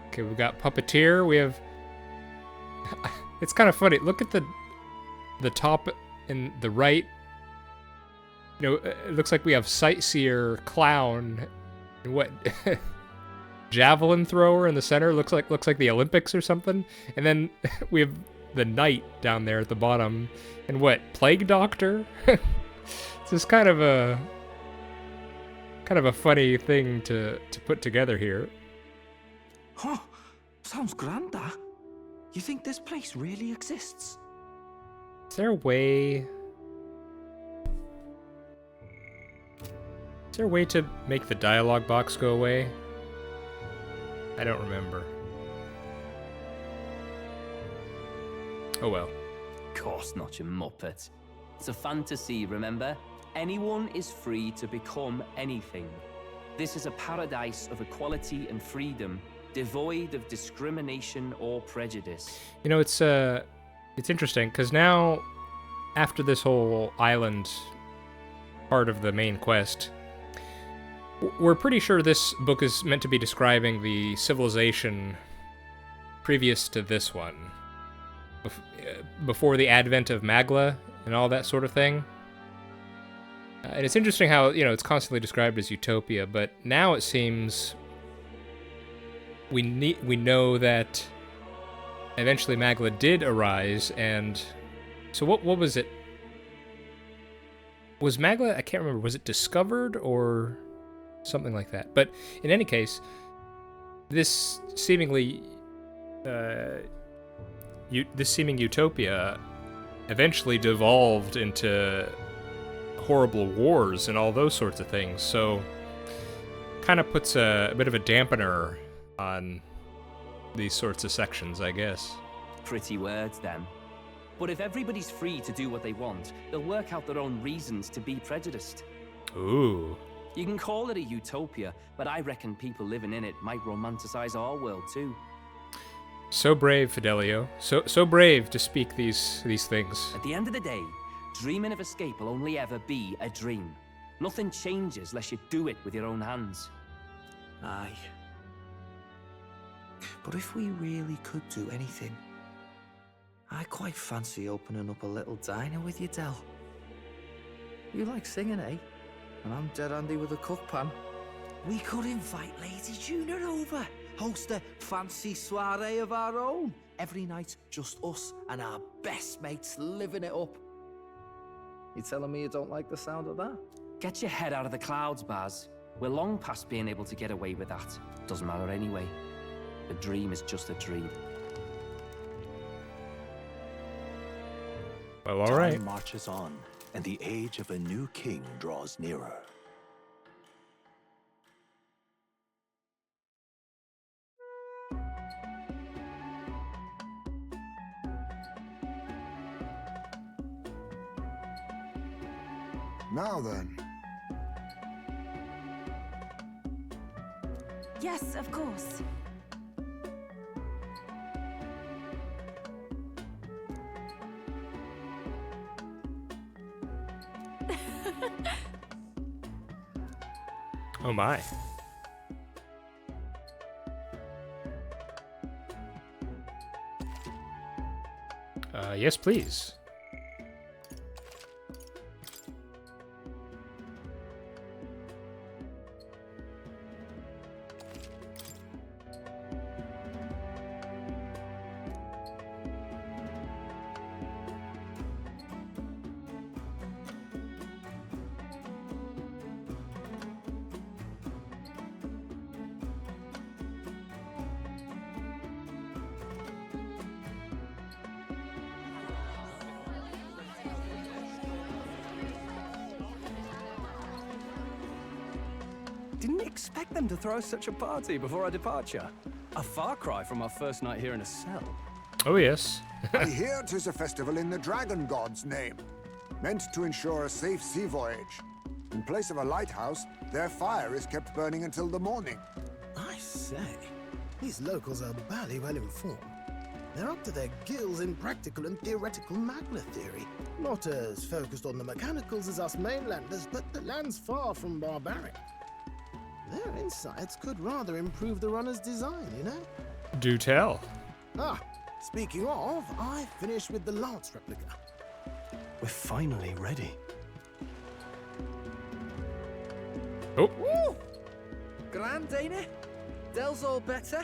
Okay, we've got Puppeteer, we have... It's kind of funny, look at the top in the right. You know, it looks like we have Sightseer, Clown, and what... Javelin Thrower in the center, looks like the Olympics or something. And then we have the Knight down there at the bottom. And what, Plague Doctor? It's just kind of a funny thing to put together here. Huh, sounds grand, that. You think this place really exists? Is there a way... Is there a way to make the dialogue box go away? I don't remember. Oh well. Of course not, you muppet. It's a fantasy, remember? Anyone is free to become anything. This is a paradise of equality and freedom, devoid of discrimination or prejudice. You know, it's interesting, because now, after this whole island part of the main quest, we're pretty sure this book is meant to be describing the civilization previous to this one. Before the advent of Magla and all that sort of thing. And it's interesting how, you know, it's constantly described as utopia, but now it seems we know that eventually Magla did arise, and so what was it? Was Magla, I can't remember, was it discovered or something like that? But in any case, this seemingly this seeming utopia eventually devolved into horrible wars and all those sorts of things, so kind of puts a bit of a dampener on these sorts of sections, I guess. Pretty words, then. But if everybody's free to do what they want, they'll work out their own reasons to be prejudiced. Ooh. You can call it a utopia, but I reckon people living in it might romanticize our world too. So brave, Fidelio. So brave to speak these things. At the end of the day, dreaming of escape will only ever be a dream. Nothing changes unless you do it with your own hands. Aye. But if we really could do anything, I quite fancy opening up a little diner with you, Del. You like singing, eh? And I'm dead handy with a cook pan. We could invite Lady Juna over. Host a fancy soiree of our own. Every night, just us and our best mates living it up. You telling me you don't like the sound of that? Get your head out of the clouds, Baz. We're long past being able to get away with that. Doesn't matter anyway. A dream is just a dream. Well, all right. Time marches on, and the age of a new king draws nearer. Now then. Yes, of course. Oh my. Yes, please. expect them to throw such a party before our departure? A far cry from our first night here in a cell. Oh, yes. I hear 'tis a festival in the dragon god's name, meant to ensure a safe sea voyage. In place of a lighthouse, their fire is kept burning until the morning. I say, these locals are bally well informed. They're up to their gills in practical and theoretical magna theory. Not as focused on the mechanicals as us mainlanders, but the land's far from barbaric. Their insights could rather improve the runner's design, you know? Do tell. Ah, speaking of, I finished with the lance replica. We're finally ready. Oh. Woo! Grand, ain't it? Dell's all better.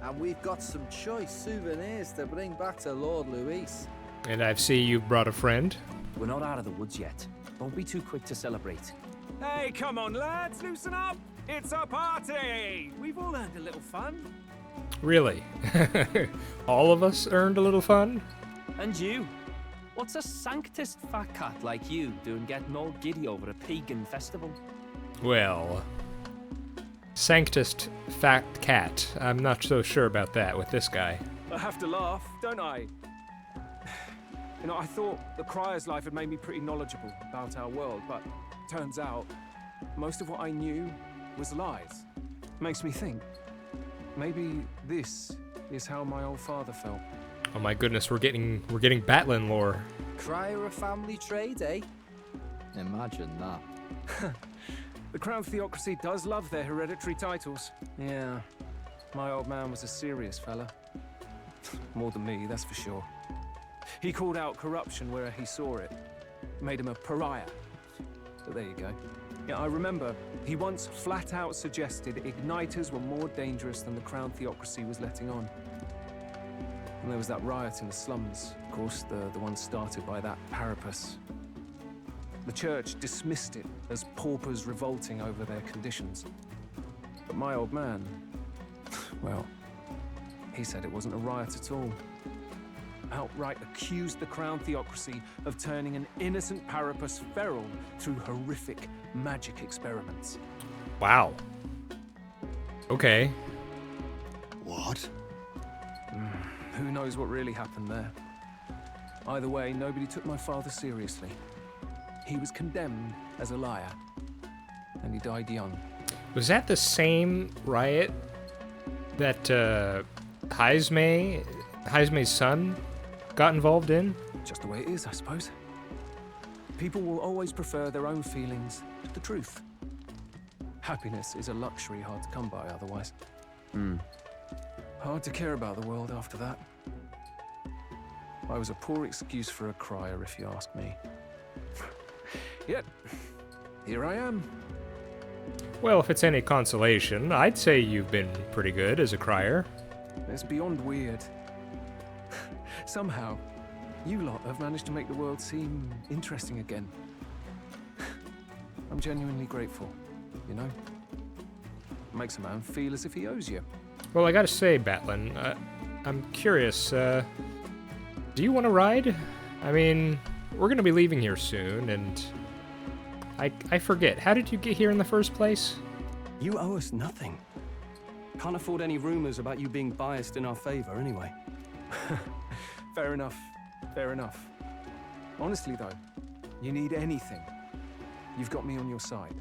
And we've got some choice souvenirs to bring back to Lord Luis. And I see you've brought a friend. We're not out of the woods yet. Don't be too quick to celebrate. Hey, come on, lads, loosen up. It's a party. We've all earned a little fun. Really? All of us earned a little fun? And you? What's a sanctist fat cat like you doing getting all giddy over a pagan festival? Well, Saintest fat cat. I'm not so sure about that with this guy. I have to laugh, don't I? You know, I thought the Crier's life had made me pretty knowledgeable about our world, but turns out most of what I knew was lies. Makes me think, maybe this is how my old father felt. Oh my goodness, we're getting Batlin lore. Crier a family trade, eh? Imagine that. The Crown Theocracy does love their hereditary titles. Yeah, my old man was a serious fella. More than me, that's for sure. He called out corruption where he saw it. Made him a pariah. But there you go. Yeah, I remember he once flat out suggested igniters were more dangerous than the Crown Theocracy was letting on. And there was that riot in the slums, of course, the one started by that Parapus. The church dismissed it as paupers revolting over their conditions. But my old man, well, he said it wasn't a riot at all. Outright accused the Crown Theocracy of turning an innocent Parapus feral through horrific magic experiments. Wow. Okay. What? Who knows what really happened there? Either way, nobody took my father seriously. He was condemned as a liar, and he died young. Was that the same riot that Heisme's son, got involved in? Just the way it is, I suppose. People will always prefer their own feelings to the truth. Happiness is a luxury hard to come by otherwise. Hard to care about the world after that. I was a poor excuse for a crier, if you ask me. Yet, here I am. Well, if it's any consolation, I'd say you've been pretty good as a crier. It's beyond weird. Somehow, you lot have managed to make the world seem interesting again. I'm genuinely grateful, you know? Makes a man feel as if he owes you. Well, I gotta say, Batlin, I'm curious, do you want to ride? I mean, we're gonna be leaving here soon, and I forget, how did you get here in the first place? You owe us nothing. Can't afford any rumors about you being biased in our favor anyway. Fair enough, fair enough. Honestly though, you need anything, you've got me on your side.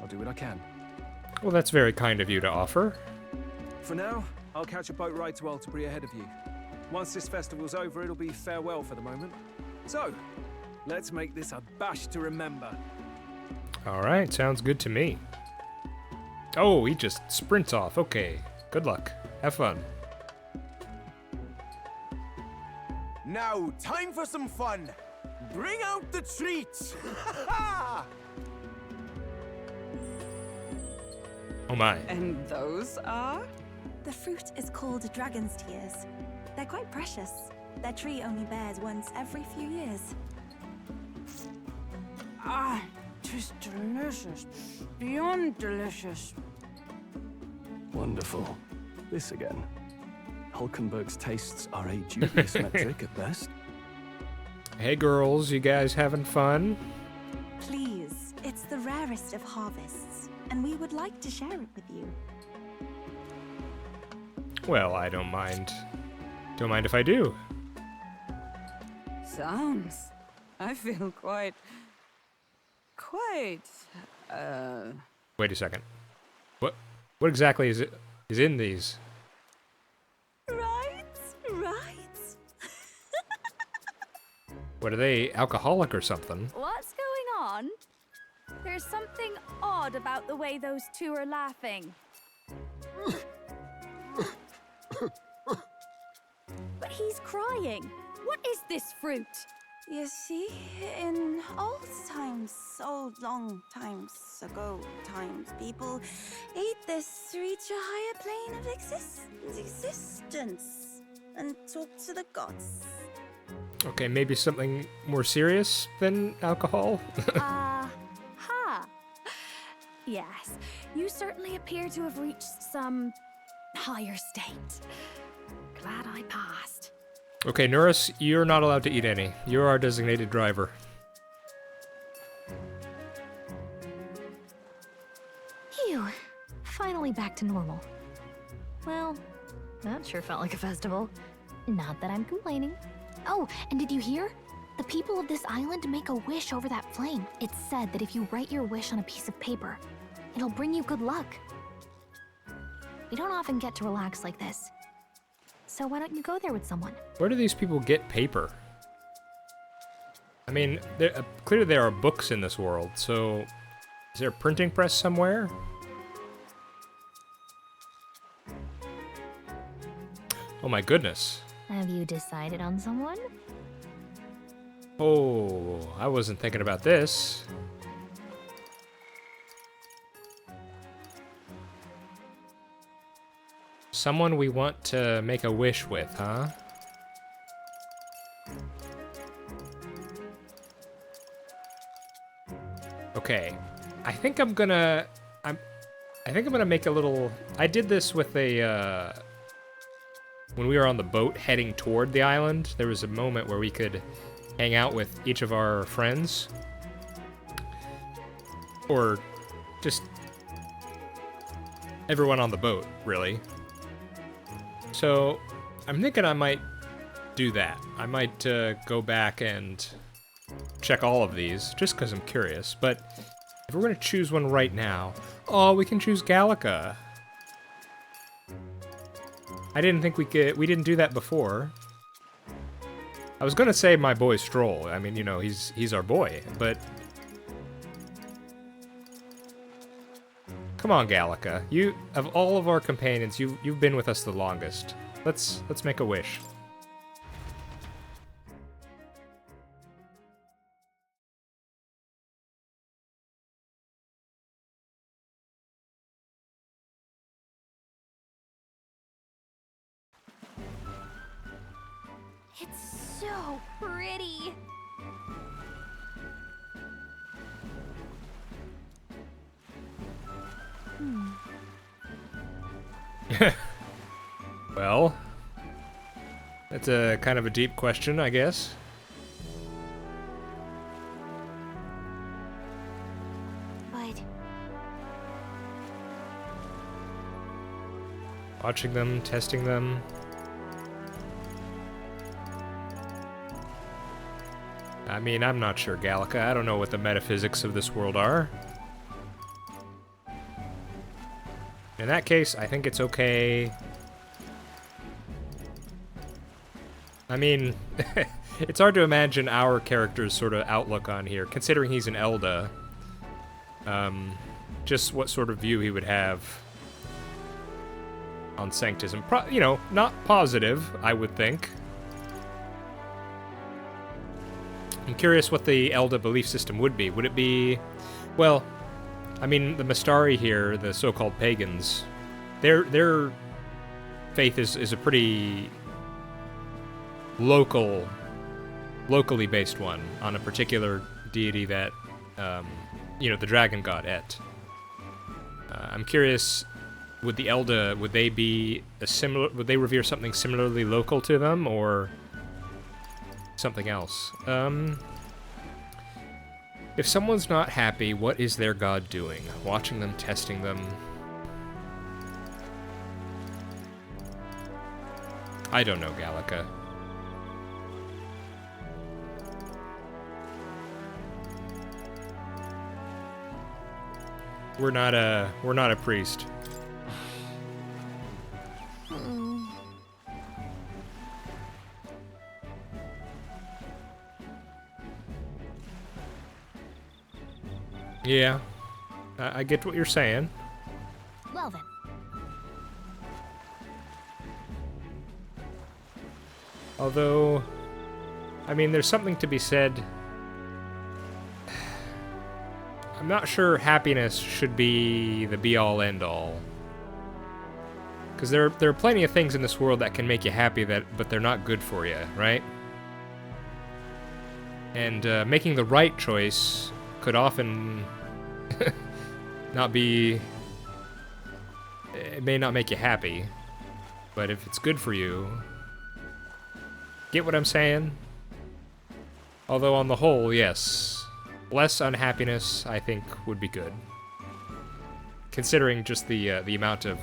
I'll do what I can. Well, that's very kind of you to offer. For now, I'll catch a boat ride to Altabury ahead of you. Once this festival's over, it'll be farewell for the moment. So, let's make this a bash to remember. Alright, sounds good to me. Oh, he just sprints off. Okay, good luck. Have fun. Now, time for some fun. Bring out the treats! Oh my. And those are? The fruit is called dragon's tears. They're quite precious. Their tree only bears once every few years. Ah, 'tis delicious. Beyond delicious. Wonderful. This again. Hulkenberg's tastes are a dubious metric at best. Hey girls, you guys having fun? Please, it's the rarest of harvests. and we would like to share it with you. Well, I don't mind. Don't mind if I do. Sounds. I feel quite... Wait a second. What exactly is in these? Right. What are they, alcoholic or something? What's going on? There's something odd about the way those two are laughing. But he's crying. What is this fruit? You see, in old times, old long times ago people ate this to reach a higher plane of existence and talk to the gods. Okay, maybe something more serious than alcohol? Ha! Yes, you certainly appear to have reached some higher state. Glad I passed. Okay, Nuris, you're not allowed to eat any. You're our designated driver. Phew. Finally back to normal. Well, that sure felt like a festival. Not that I'm complaining. Oh, and did you hear? The people of this island make a wish over that flame. It's said that if you write your wish on a piece of paper, it'll bring you good luck. We don't often get to relax like this. So why don't you go there with someone? Where do these people get paper? I mean, clearly there are books in this world, so is there a printing press somewhere? Oh my goodness. Have you decided on someone? Oh, I wasn't thinking about this. Someone we want to make a wish with, huh? Okay, I think I'm gonna make a little. I did this with a when we were on the boat heading toward the island. There was a moment where we could hang out with each of our friends, or just everyone on the boat, really. So I'm thinking I might do that. I might go back and check all of these, just because I'm curious. But if we're going to choose one right now... Oh, we can choose Gallica. I didn't think we could... We didn't do that before. I was going to say my boy Stroll. I mean, you know, he's our boy, but... Come on, Gallica. You, of all of our companions, you've been with us the longest. Let's make a wish. It's so pretty. Well, that's a kind of a deep question, I guess. But Watching them, testing them. I mean, I'm not sure, Gallica. I don't know what the metaphysics of this world are. In that case, I think it's okay. I mean, it's hard to imagine our character's sort of outlook on here, considering he's an Elda. Just what sort of view he would have on Sanctism. You know, not positive, I would think. I'm curious what the Elda belief system would be. Would it be... Well, I mean, the Mistari here, the so-called pagans, their faith is a pretty locally based one on a particular deity that, you know, the dragon god Et. I'm curious, would the Elda, would they revere something similarly local to them, or something else? If someone's not happy, what is their god doing? Watching them, testing them? I don't know, Gallica. We're not a priest. Yeah, I get what you're saying. Well then. Although, I mean, there's something to be said. I'm not sure happiness should be the be-all, end-all. Because there are plenty of things in this world that can make you happy, but they're not good for you, right? And making the right choice could often not be... It may not make you happy, but if it's good for you... Get what I'm saying? Although on the whole, yes. Less unhappiness, I think, would be good. Considering just the amount of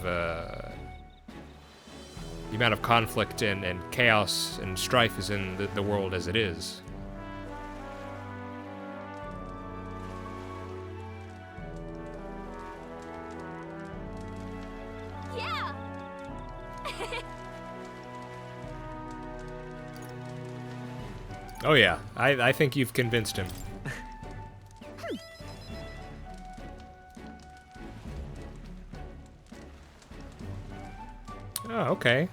conflict and chaos and strife is in the world as it is. Yeah. Oh yeah, I think you've convinced him. Oh, okay.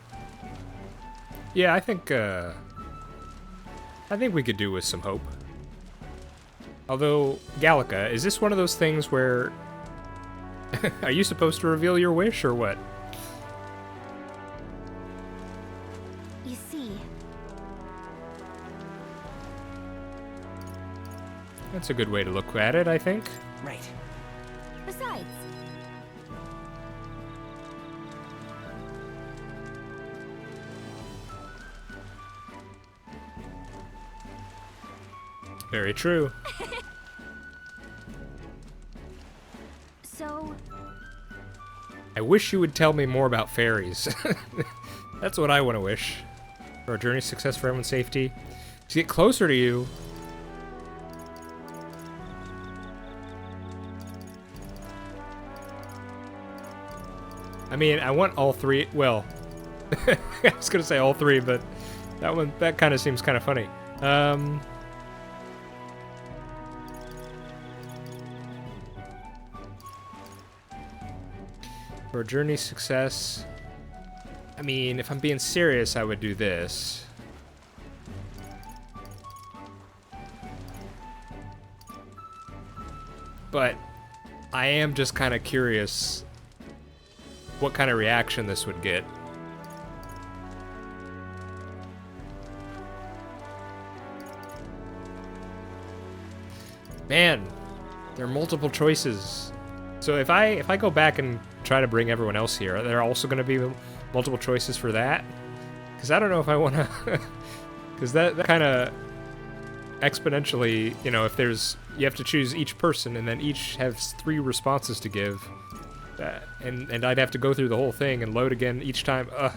Yeah, I think we could do with some hope. Although, Gallica, is this one of those things where... Are you supposed to reveal your wish, or what? You see, That's a good way to look at it, I think. Right. besides, Very true. so I wish you would tell me more about fairies. That's what I want to wish. For our journey, success for everyone's safety. To get closer to you. I mean, I want all three. Well, I was gonna say all three, but that kind of seems kind of funny. For journey success, I mean, if I'm being serious, I would do this. But I am just kind of curious what kind of reaction this would get. Man, there are multiple choices. So if I go back and try to bring everyone else here, are there also going to be multiple choices for that? Because I don't know if I want to... Because that kind of exponentially, you know, if there's... You have to choose each person, and then each has 3 responses to give. And I'd have to go through the whole thing and load again each time. I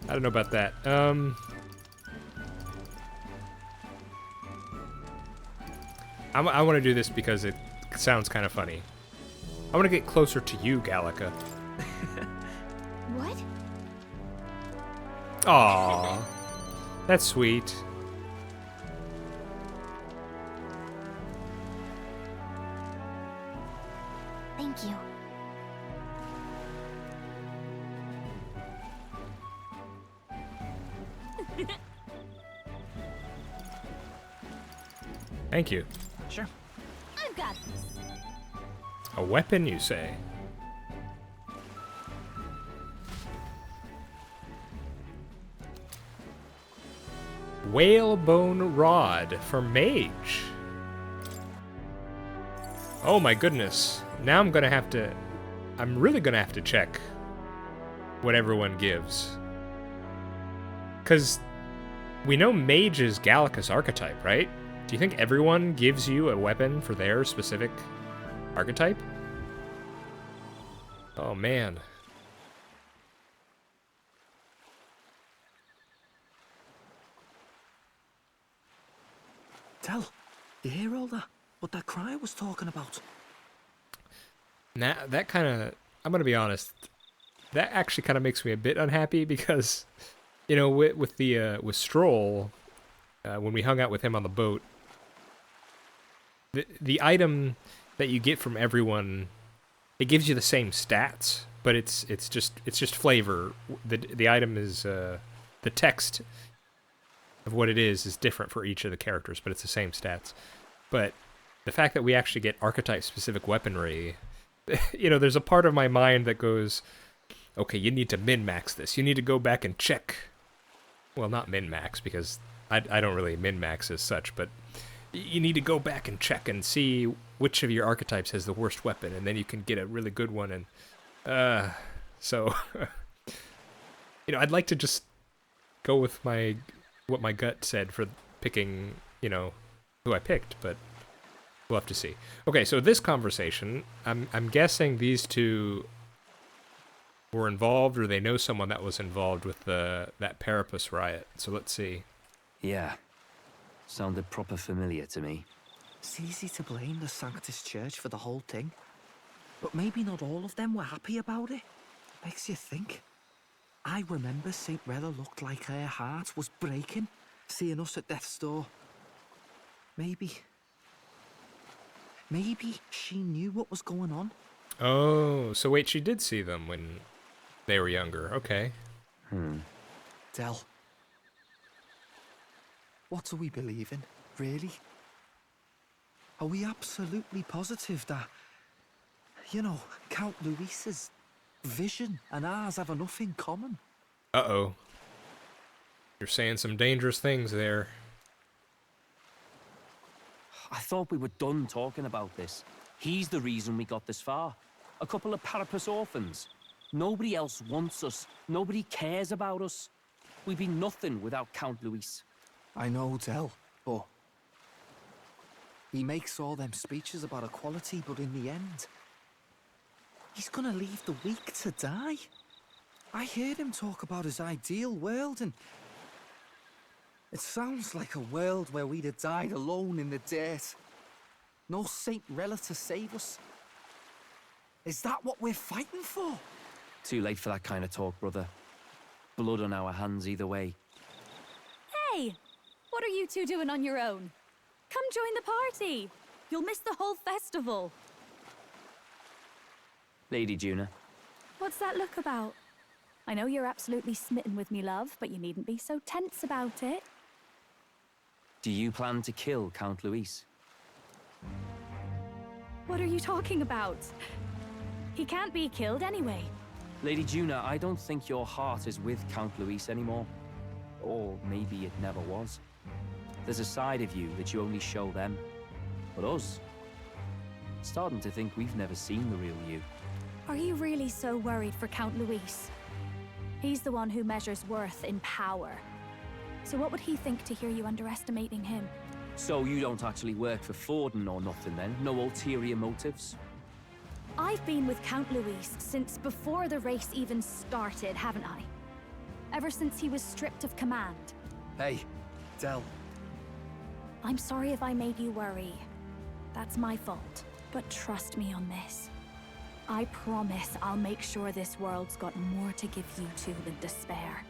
don't know about that. I want to do this because it sounds kind of funny. I want to get closer to you, Gallica. what? Aww. That's sweet. Thank you. Thank you. Sure. I've got this. A weapon, you say? Whalebone Rod for Mage. Oh my goodness. Now I'm gonna have to... I'm really gonna have to check what everyone gives. Because we know Mage is Gallica's archetype, right? Do you think everyone gives you a weapon for their specific archetype? Oh, man. Tell, you hear all that? What that cry was talking about? Nah, that kind of... I'm going to be honest. That actually kind of makes me a bit unhappy because, you know, with Stroll, when we hung out with him on the boat, the item that you get from everyone, it gives you the same stats, but it's just flavor. The item is the text of what it is different for each of the characters, but it's the same stats. But the fact that we actually get archetype-specific weaponry, you know, there's a part of my mind that goes, okay, you need to min-max this. You need to go back and check. Well, not min-max, because I don't really min-max as such, but you need to go back and check and see which of your archetypes has the worst weapon, and then you can get a really good one. And so, you know, I'd like to just go with what my gut said for picking, you know, who I picked, but we'll have to see. Okay, so this conversation, I'm guessing these two were involved, or they know someone that was involved with that Parapus riot. So let's see. Yeah. Sounded proper familiar to me. It's easy to blame the Sanctus Church for the whole thing. But maybe not all of them were happy about it. Makes you think. I remember St. Rella looked like her heart was breaking, seeing us at death's door. Maybe she knew what was going on. Oh, so wait, she did see them when they were younger. Okay. Del, what do we believe in, really? Are we absolutely positive that, you know, Count Luis's vision and ours have enough in common? Uh-oh. You're saying some dangerous things there. I thought we were done talking about this. He's the reason we got this far. A couple of Parapus orphans. Nobody else wants us. Nobody cares about us. We'd be nothing without Count Luis. I know, Del, but he makes all them speeches about equality, but in the end, he's gonna leave the weak to die. I heard him talk about his ideal world, and it sounds like a world where we'd have died alone in the dirt. No Saint Rella to save us. Is that what we're fighting for? Too late for that kind of talk, brother. Blood on our hands either way. Hey! What are you two doing on your own? Come join the party! You'll miss the whole festival. Lady Juna. What's that look about? I know you're absolutely smitten with me, love, but you needn't be so tense about it. Do you plan to kill Count Luis? What are you talking about? He can't be killed anyway. Lady Juna, I don't think your heart is with Count Luis anymore. Or maybe it never was. There's a side of you that you only show them. But us, starting to think we've never seen the real you. Are you really so worried for Count Luis? He's the one who measures worth in power. So what would he think to hear you underestimating him? So you don't actually work for Forden or nothing then? No ulterior motives? I've been with Count Luis since before the race even started, haven't I? Ever since he was stripped of command. Hey, Del. I'm sorry if I made you worry. That's my fault. But trust me on this. I promise I'll make sure this world's got more to give you two than despair.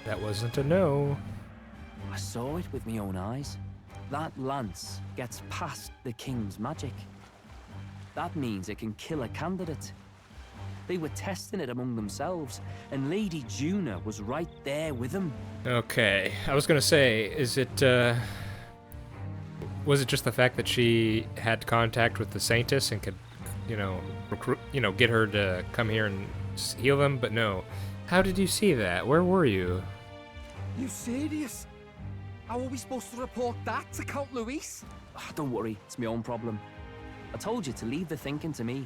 That wasn't a no. I saw it with my own eyes. That lance gets past the king's magic. That means it can kill a candidate. They were testing it among themselves, and Lady Juna was right there with them. Okay, I was gonna say, is it, was it just the fact that she had contact with the Saintess and could, you know, get her to come here and heal them? But no. How did you see that? Where were you? You serious? How are we supposed to report that to Count Luis? Don't worry, it's my own problem. I told you to leave the thinking to me.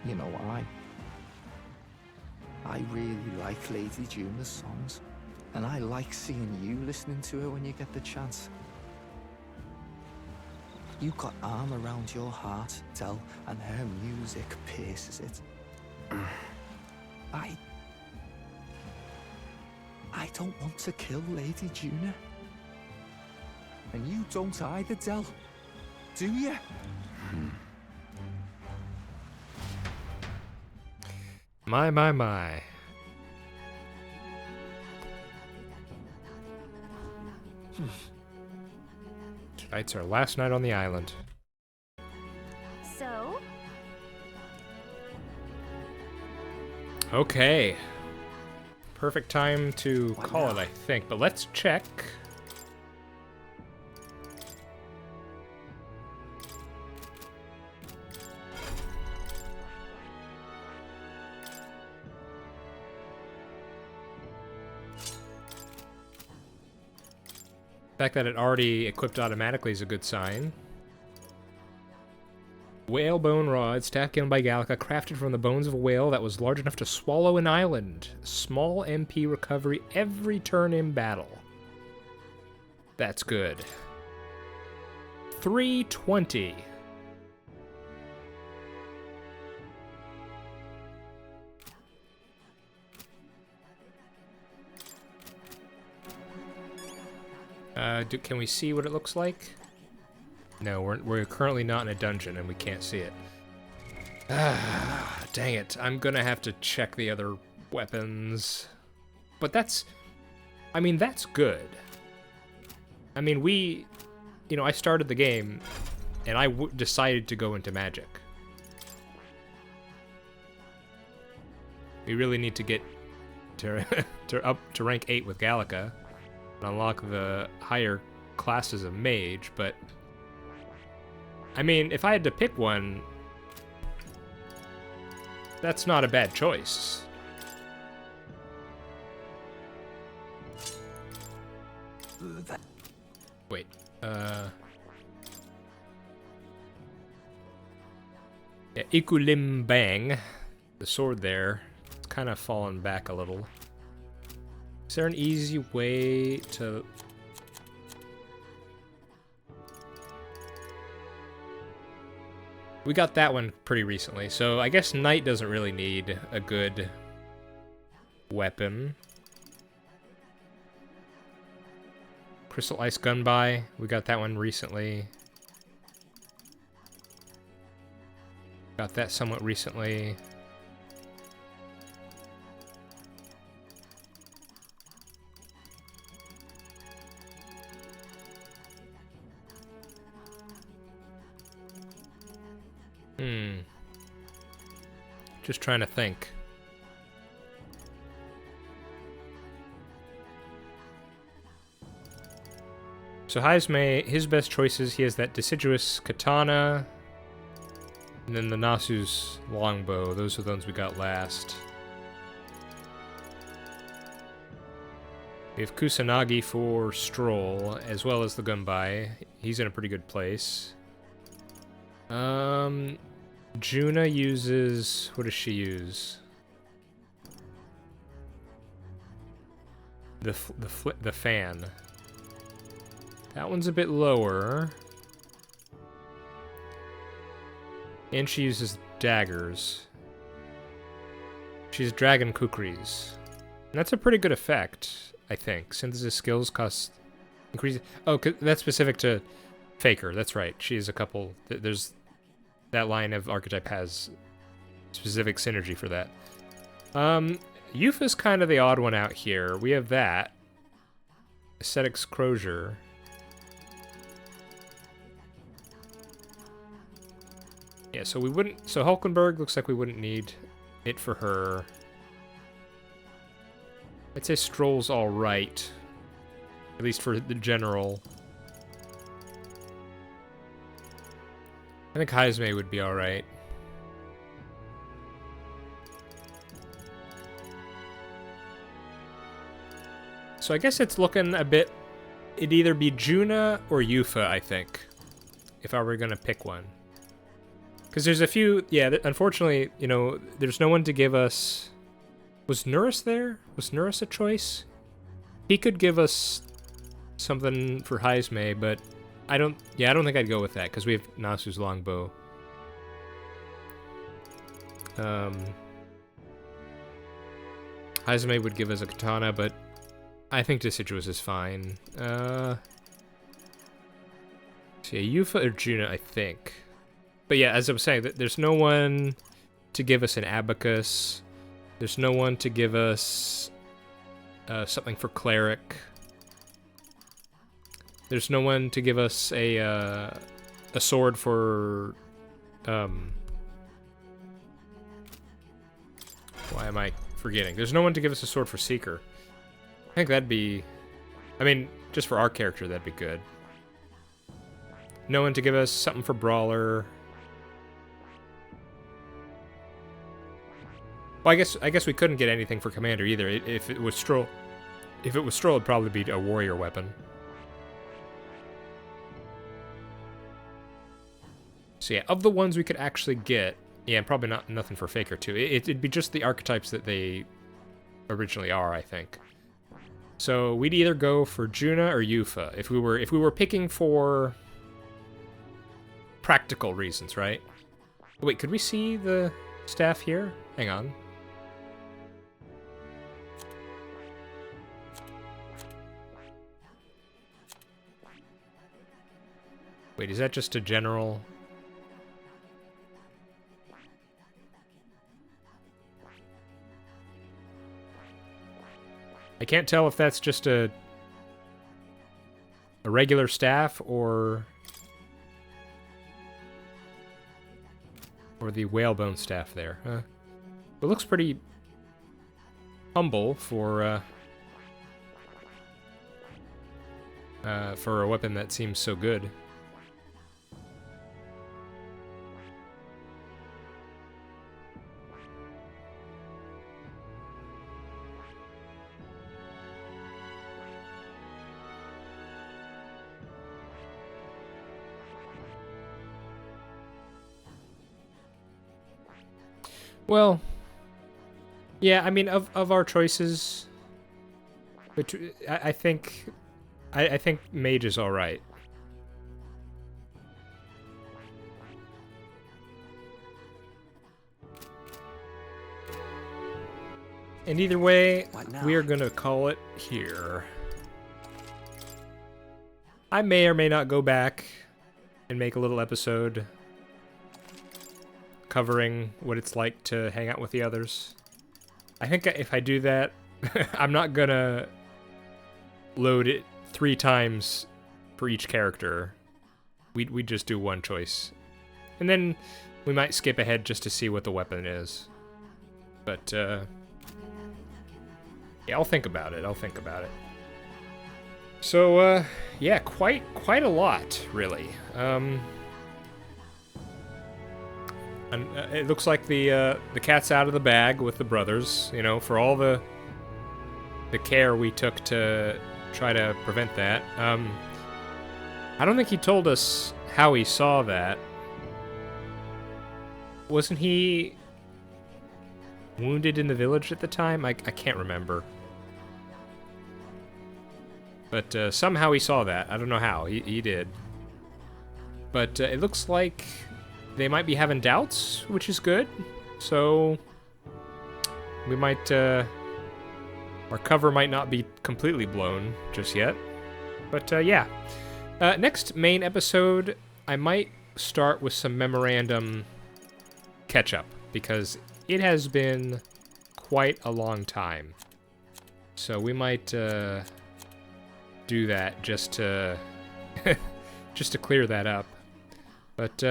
You know, I I really like Lady Juna's songs, and I like seeing you listening to her when you get the chance. You've got arm around your heart, Del, and her music pierces it. I don't want to kill Lady Juna. And you don't either, Del. Do you? My. Tonight's our last night on the island. So? Okay. Perfect time to call it, I think. But let's check. The fact that it already equipped automatically is a good sign. Whalebone rod, staff given by Gallica, crafted from the bones of a whale that was large enough to swallow an island. Small MP recovery every turn in battle. That's good. 320. Can we see what it looks like? No, we're currently not in a dungeon and we can't see it. Ah, dang it. I'm gonna have to check the other weapons. But that's... I mean, that's good. I mean, I started the game and I decided to go into magic. We really need to get to up to rank 8 with Gallica and unlock the higher classes of mage, but I mean, if I had to pick one, that's not a bad choice. Wait, yeah, Ikulim Bang, the sword there, it's kind of fallen back a little. Is there an easy way to... We got that one pretty recently, so I guess Knight doesn't really need a good weapon. Crystal Ice Gunby, we got that one recently. Got that somewhat recently. Just trying to think. So Haizme, his best choices, he has that deciduous katana, and then the Nasu's longbow. Those are the ones we got last. We have Kusanagi for Stroll, as well as the Gunbai. He's in a pretty good place. Juna uses... What does she use? The fan. That one's a bit lower. And she uses daggers. She's Dragon Kukris. And that's a pretty good effect, I think. Synthesis skills cost... increase. Oh, that's specific to Faker. That's right. She has a couple... There's... That line of archetype has specific synergy for that. Yufa's kind of the odd one out here. We have that. Ascetics Crozier. Yeah, so we wouldn't... So Hulkenberg looks like we wouldn't need it for her. I'd say Stroll's alright. At least for the general. I think Haizme would be alright. So I guess it's looking a bit... It'd either be Juna or Yufa, I think. If I were gonna pick one. Because there's a few... Yeah, unfortunately, you know, there's no one to give us Was Nurus there? Was Nurus a choice? He could give us something for Heisme, but I don't think I'd go with that, because we have Nasu's longbow. Heisme would give us a katana, but I think Deciduous is fine. See, Yufa or Juna, I think. But yeah, as I was saying, there's no one to give us an abacus. There's no one to give us something for cleric. There's no one to give us a sword for why am I forgetting? There's no one to give us a sword for Seeker. I think that'd be, I mean, just for our character, that'd be good. No one to give us something for Brawler. Well, I guess we couldn't get anything for Commander either. If it was Stroll, it'd probably be a warrior weapon. So yeah, of the ones we could actually get, yeah, probably nothing for Faker too. It'd be just the archetypes that they originally are, I think. So we'd either go for Juna or Yufa if we were picking for practical reasons, right? Wait, could we see the staff here? Hang on. Wait, is that just a general? I can't tell if that's just a regular staff or the whalebone staff there. It looks pretty humble for a weapon that seems so good. Well, yeah, I mean, of our choices, which I think Mage is all right. And either way, we are gonna call it here. I may or may not go back and make a little episode covering what it's like to hang out with the others. I think if I do that, I'm not gonna load it 3 times for each character. We just do one choice. And then we might skip ahead just to see what the weapon is. But, yeah, I'll think about it. So, yeah, quite a lot, really. And it looks like the cat's out of the bag with the brothers, you know, for all the care we took to try to prevent that. I don't think he told us how he saw that. Wasn't he wounded in the village at the time? I can't remember. But somehow he saw that. I don't know how. He did. But it looks like they might be having doubts, which is good. So we might, our cover might not be completely blown just yet. But yeah, next main episode, I might start with some memorandum catch-up, because it has been quite a long time. So we might do that just to just to clear that up. But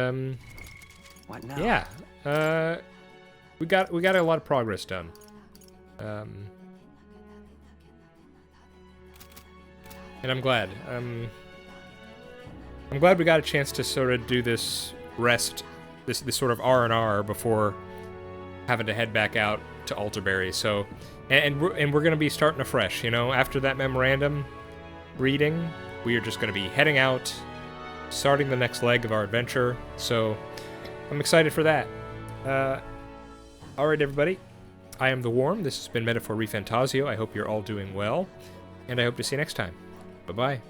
what now? Yeah, we got a lot of progress done. And I'm glad. I'm glad we got a chance to sort of do this rest, this sort of R&R before having to head back out to Alterberry. So, and we're gonna be starting afresh. You know, after that memorandum reading, we are just gonna be heading out, starting the next leg of our adventure. So, I'm excited for that. All right, everybody. I am The Worm. This has been Metaphor ReFantazio. I hope you're all doing well, and I hope to see you next time. Bye-bye.